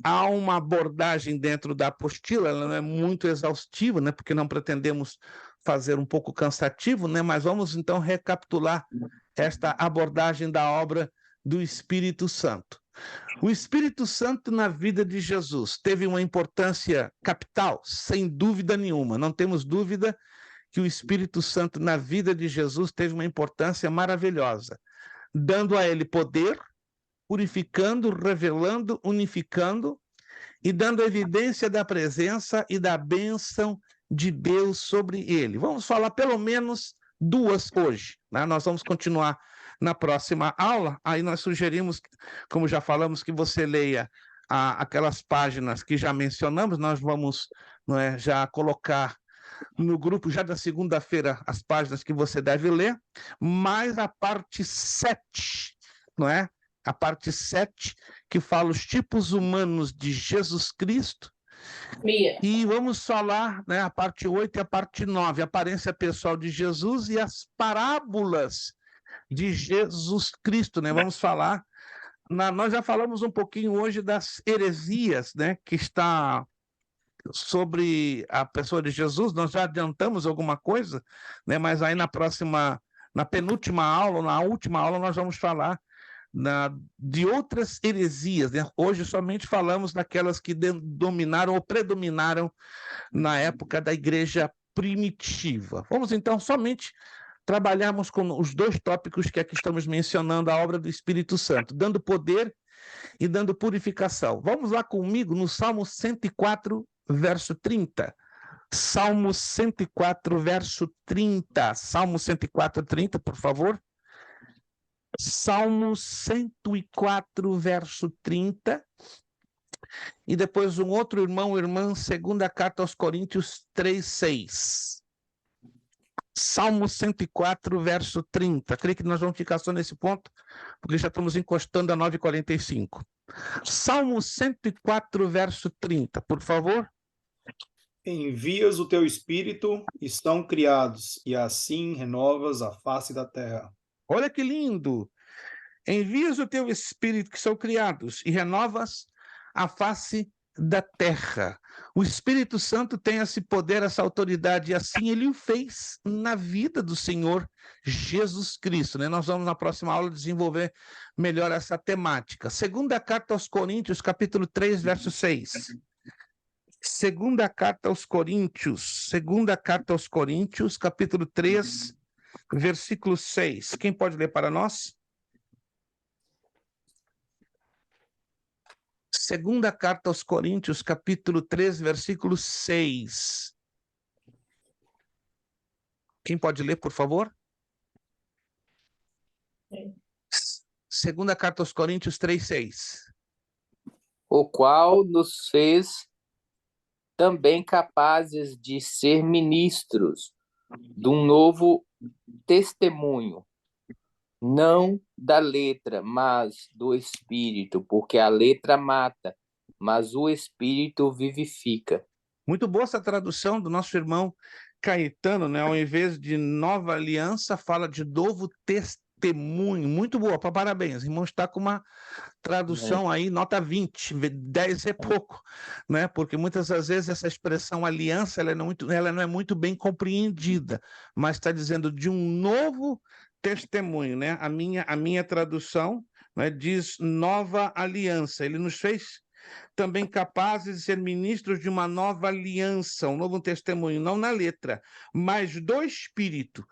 Há uma abordagem dentro da apostila, ela não é muito exaustiva, né, porque não pretendemos fazer um pouco cansativo, né, mas vamos então recapitular esta abordagem da obra do Espírito Santo. O Espírito Santo na vida de Jesus teve uma importância capital, sem dúvida nenhuma. Não temos dúvida que o Espírito Santo na vida de Jesus teve uma importância maravilhosa, dando a ele poder, purificando, revelando, unificando e dando evidência da presença e da bênção de Deus sobre ele. Vamos falar pelo menos duas hoje, né? Nós vamos continuar na próxima aula. Aí nós sugerimos, como já falamos, que você leia aquelas páginas que já mencionamos. Nós vamos, não é, já colocar no grupo já da segunda-feira as páginas que você deve ler, mais a parte 7, não é? A parte 7, que fala os tipos humanos de Jesus Cristo. E vamos falar, né, a parte 8 e a parte 9, a aparência pessoal de Jesus e as parábolas de Jesus Cristo, né? Vamos falar, nós já falamos um pouquinho hoje das heresias, né, que está sobre a pessoa de Jesus. Nós já adiantamos alguma coisa, né, mas aí na penúltima aula, na última aula, nós vamos falar de outras heresias, né? Hoje somente falamos daquelas que dominaram ou predominaram na época da igreja primitiva. Vamos então somente trabalharmos com os dois tópicos que aqui estamos mencionando, a obra do Espírito Santo, dando poder e dando purificação. Vamos lá comigo no Salmo 104, verso 30. Salmo 104, verso 30. Salmo 104, 30, por favor. Salmo 104, verso 30. E depois um outro irmão ou irmã, segunda carta aos Coríntios 3, 6. Salmo 104, verso 30. Creio que nós vamos ficar só nesse ponto, porque já estamos encostando a 9h45. Salmo 104, verso 30, por favor. Envias o teu Espírito, estão criados, e assim renovas a face da terra. Olha que lindo! Envias o teu Espírito, que são criados, e renovas a face da terra. O Espírito Santo tem esse poder, essa autoridade, e assim ele o fez na vida do Senhor Jesus Cristo, né? Nós vamos na próxima aula desenvolver melhor essa temática. Segunda carta aos Coríntios, capítulo 3, verso 6. Segunda carta aos Coríntios, capítulo 3, versículo 6. Quem pode ler para nós? Segunda carta aos Coríntios, capítulo 3, versículo 6. Quem pode ler, por favor? Segunda carta aos Coríntios 3, 6. O qual nos fez também capazes de ser ministros de um novo testemunho, não da letra, mas do Espírito, porque a letra mata, mas o Espírito vivifica. Muito boa essa tradução do nosso irmão Caetano, né? Ao invés de nova aliança, fala de novo testemunho. Muito boa, parabéns. O irmão está com uma tradução aí, nota 20, 10 é pouco, né? Porque muitas das vezes essa expressão aliança, ela não é muito bem compreendida, mas está dizendo de um novo testemunho, né? A minha tradução, né, diz nova aliança. Ele nos fez também capazes de ser ministros de uma nova aliança, um novo testemunho, não na letra, mas do Espírito.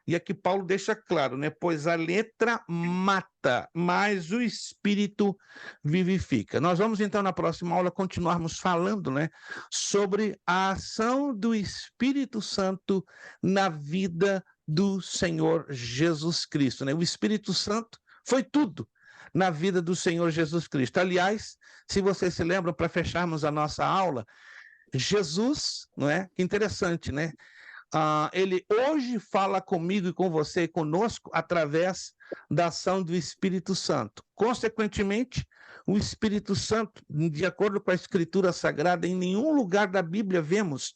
E aqui Paulo deixa claro, né? Pois a letra mata, mas o Espírito vivifica. Nós vamos então na próxima aula continuarmos falando, né, sobre a ação do Espírito Santo na vida do Senhor Jesus Cristo, né? O Espírito Santo foi tudo na vida do Senhor Jesus Cristo. Aliás, se vocês se lembram, para fecharmos a nossa aula, Jesus, não é? Que interessante, né? Ele hoje fala comigo e com você e conosco através da ação do Espírito Santo. Consequentemente, o Espírito Santo, de acordo com a Escritura Sagrada, em nenhum lugar da Bíblia vemos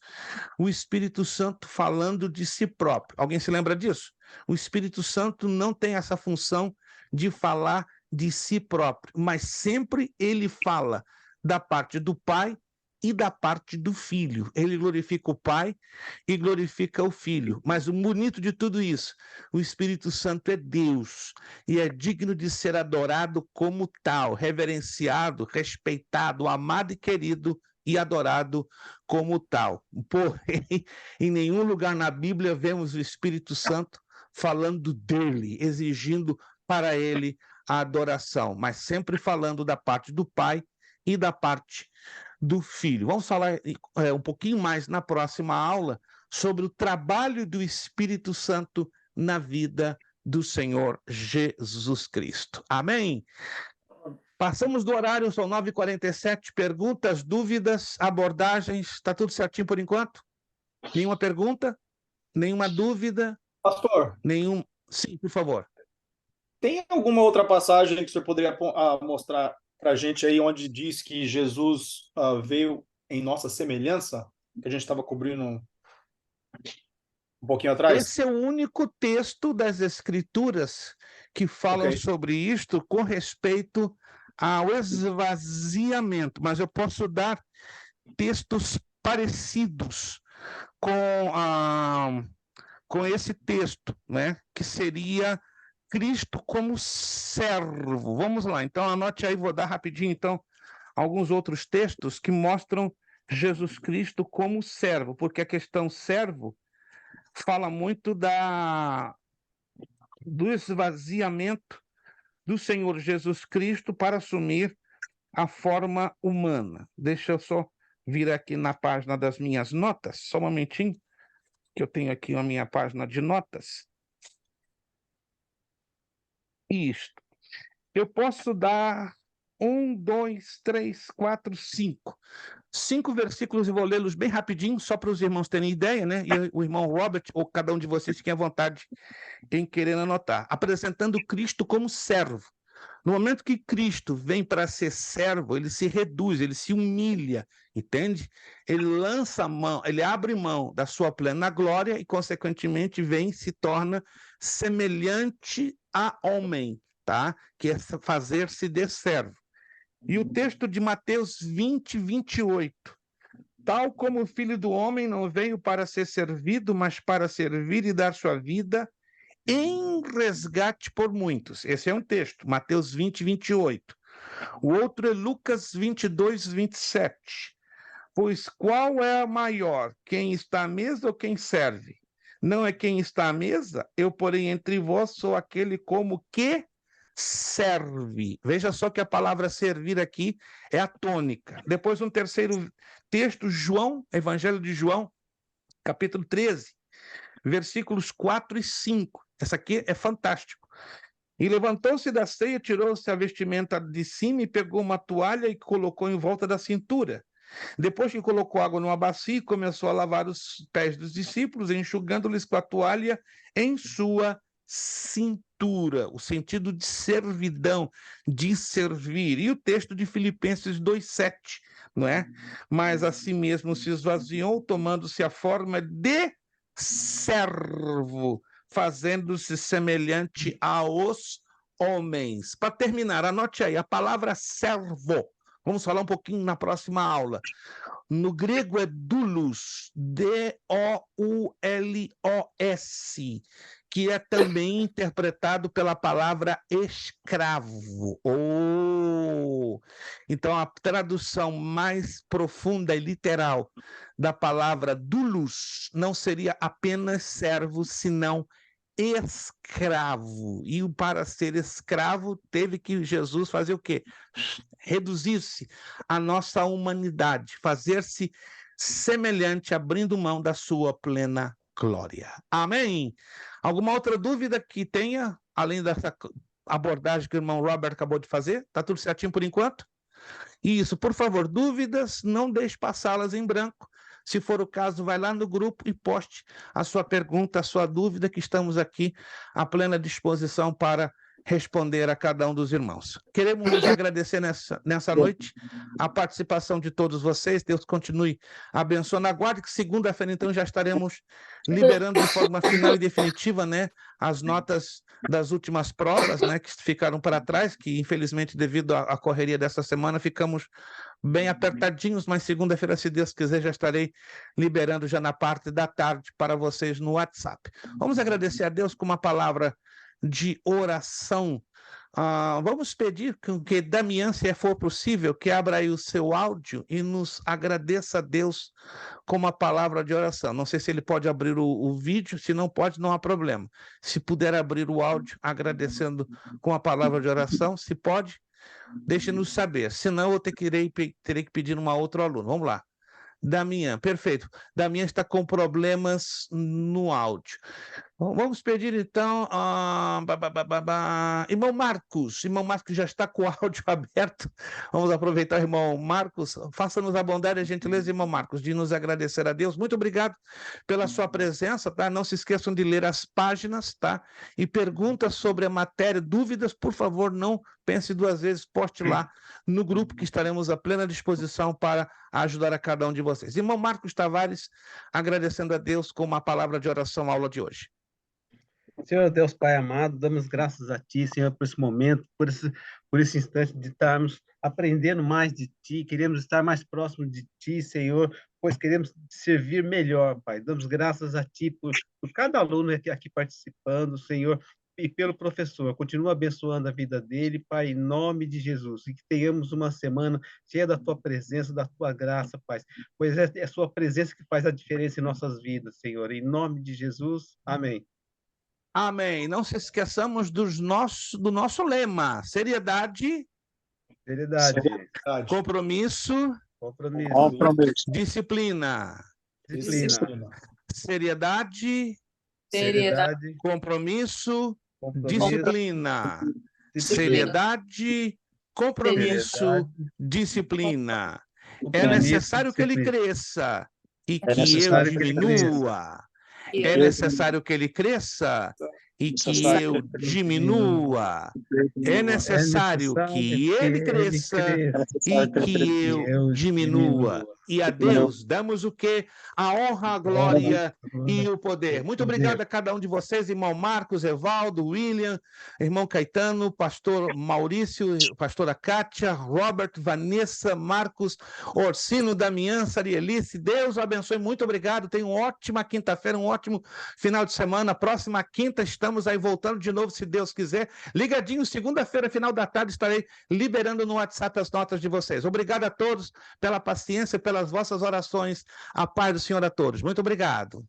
o Espírito Santo falando de si próprio. Alguém se lembra disso? O Espírito Santo não tem essa função de falar de si próprio, mas sempre ele fala da parte do Pai e da parte do Filho. Ele glorifica o Pai e glorifica o Filho. Mas o bonito de tudo isso, o Espírito Santo é Deus e é digno de ser adorado como tal, reverenciado, respeitado, amado e querido e adorado como tal. Porém, em nenhum lugar na Bíblia vemos o Espírito Santo falando dele, exigindo para ele a adoração, mas sempre falando da parte do Pai e da parte do Filho. Vamos falar um pouquinho mais na próxima aula sobre o trabalho do Espírito Santo na vida do Senhor Jesus Cristo. Amém? Passamos do horário, são 9h47. Perguntas, dúvidas, abordagens, está tudo certinho por enquanto? Nenhuma pergunta? Nenhuma dúvida? Pastor. Sim, por favor. Tem alguma outra passagem que o senhor poderia mostrar para a gente aí, onde diz que Jesus veio em nossa semelhança, que a gente estava cobrindo um pouquinho atrás? Esse é o único texto das Escrituras que falam sobre isto com respeito ao esvaziamento, mas eu posso dar textos parecidos com esse texto, né? Que seria Cristo como servo. Vamos lá, então anote aí, vou dar rapidinho então alguns outros textos que mostram Jesus Cristo como servo, porque a questão servo fala muito do esvaziamento do Senhor Jesus Cristo para assumir a forma humana. Deixa eu só vir aqui na página das minhas notas, só um momentinho, que eu tenho aqui a minha página de notas. Isto. Eu posso dar 1, 2, 3, 4, 5. 5 versículos e vou lê-los bem rapidinho, só para os irmãos terem ideia, né? E o irmão Robert, ou cada um de vocês fiquem à vontade em querer anotar. Apresentando Cristo como servo. No momento que Cristo vem para ser servo, ele se reduz, ele se humilha, entende? Ele lança a mão, ele abre mão da sua plena glória e, consequentemente, vem e se torna semelhante a homem, tá? Que é fazer-se de servo. E o texto de Mateus 20, 28. Tal como o Filho do Homem não veio para ser servido, mas para servir e dar sua vida em resgate por muitos. Esse é um texto, Mateus 20, 28. O outro é Lucas 22, 27. Pois qual é a maior, quem está à mesa ou quem serve? Não é quem está à mesa? Eu, porém, entre vós sou aquele como que serve. Veja só que a palavra servir aqui é a tônica. Depois um terceiro texto, João, Evangelho de João, capítulo 13, versículos 4 e 5. Essa aqui é fantástico. E levantou-se da ceia, tirou-se a vestimenta de cima e pegou uma toalha e colocou em volta da cintura. Depois que colocou água numa bacia, começou a lavar os pés dos discípulos, enxugando-lhes com a toalha em sua cintura. O sentido de servidão, de servir. E o texto de Filipenses 2,7, não é? Mas a si mesmo se esvaziou, tomando-se a forma de servo, fazendo-se semelhante aos homens. Para terminar, anote aí, a palavra servo. Vamos falar um pouquinho na próxima aula. No grego é doulos, D-O-U-L-O-S, que é também interpretado pela palavra escravo. Então, a tradução mais profunda e literal da palavra doulos não seria apenas servo, senão escravo. E para ser escravo, teve que Jesus fazer o quê? Reduzir-se à nossa humanidade, fazer-se semelhante, abrindo mão da sua plena glória. Amém? Alguma outra dúvida que tenha, além dessa abordagem que o irmão Robert acabou de fazer? Está tudo certinho por enquanto? Isso, por favor, dúvidas, não deixe passá-las em branco. Se for o caso, vai lá no grupo e poste a sua pergunta, a sua dúvida, que estamos aqui à plena disposição para responder a cada um dos irmãos. Queremos agradecer nessa noite a participação de todos vocês. Deus continue abençoando. Aguarde que segunda-feira, então, já estaremos liberando de forma final e definitiva, né, as notas das últimas provas, né, que ficaram para trás, que infelizmente, devido à correria dessa semana, ficamos bem apertadinhos, mas segunda-feira, se Deus quiser, já estarei liberando já na parte da tarde para vocês no WhatsApp. Vamos agradecer a Deus com uma palavra de oração. Vamos pedir que Damian, se for possível, que abra aí o seu áudio e nos agradeça a Deus com uma palavra de oração. Não sei se ele pode abrir o vídeo, se não pode, não há problema. Se puder abrir o áudio agradecendo com a palavra de oração, se pode, deixe-nos saber. Senão, eu terei que pedir uma outra aluna. Vamos lá. Damian, perfeito. Damian está com problemas no áudio. Vamos pedir, então, irmão Marcos já está com o áudio aberto. Vamos aproveitar, irmão Marcos. Faça-nos a bondade e a gentileza, irmão Marcos, de nos agradecer a Deus. Muito obrigado pela sua presença, tá? Não se esqueçam de ler as páginas, tá? E perguntas sobre a matéria, dúvidas, por favor, não pense duas vezes, poste lá no grupo que estaremos à plena disposição para ajudar a cada um de vocês. Irmão Marcos Tavares, agradecendo a Deus com uma palavra de oração à aula de hoje. Senhor Deus Pai amado, damos graças a Ti, Senhor, por esse momento, por esse instante de estarmos aprendendo mais de Ti, queremos estar mais próximo de Ti, Senhor, pois queremos servir melhor, Pai. Damos graças a Ti por cada aluno aqui participando, Senhor, e pelo professor. Continua abençoando a vida dele, Pai, em nome de Jesus, e que tenhamos uma semana cheia da Tua presença, da Tua graça, Pai, pois é a Sua presença que faz a diferença em nossas vidas, Senhor, em nome de Jesus, amém. Amém. Não se esqueçamos do nosso lema: seriedade, compromisso, disciplina. Seriedade, compromisso, disciplina. Seriedade, compromisso, disciplina. É necessário que ele cresça e que eu diminua. É necessário que ele cresça e que eu diminua. É necessário que ele cresça e que eu diminua. E a Deus damos o quê? A honra, a glória e o poder. Muito obrigado a cada um de vocês, irmão Marcos, Evaldo, William, irmão Caetano, pastor Maurício, pastora Kátia, Robert, Vanessa, Marcos, Orsino, Damian, Sarielice. Deus o abençoe. Muito obrigado. Tenha uma ótima quinta-feira, um ótimo final de semana. Próxima quinta estamos aí voltando de novo, se Deus quiser. Ligadinho, segunda-feira, final da tarde, estarei liberando no WhatsApp as notas de vocês. Obrigado a todos pela paciência, pelas vossas orações. A paz do Senhor a todos. Muito obrigado.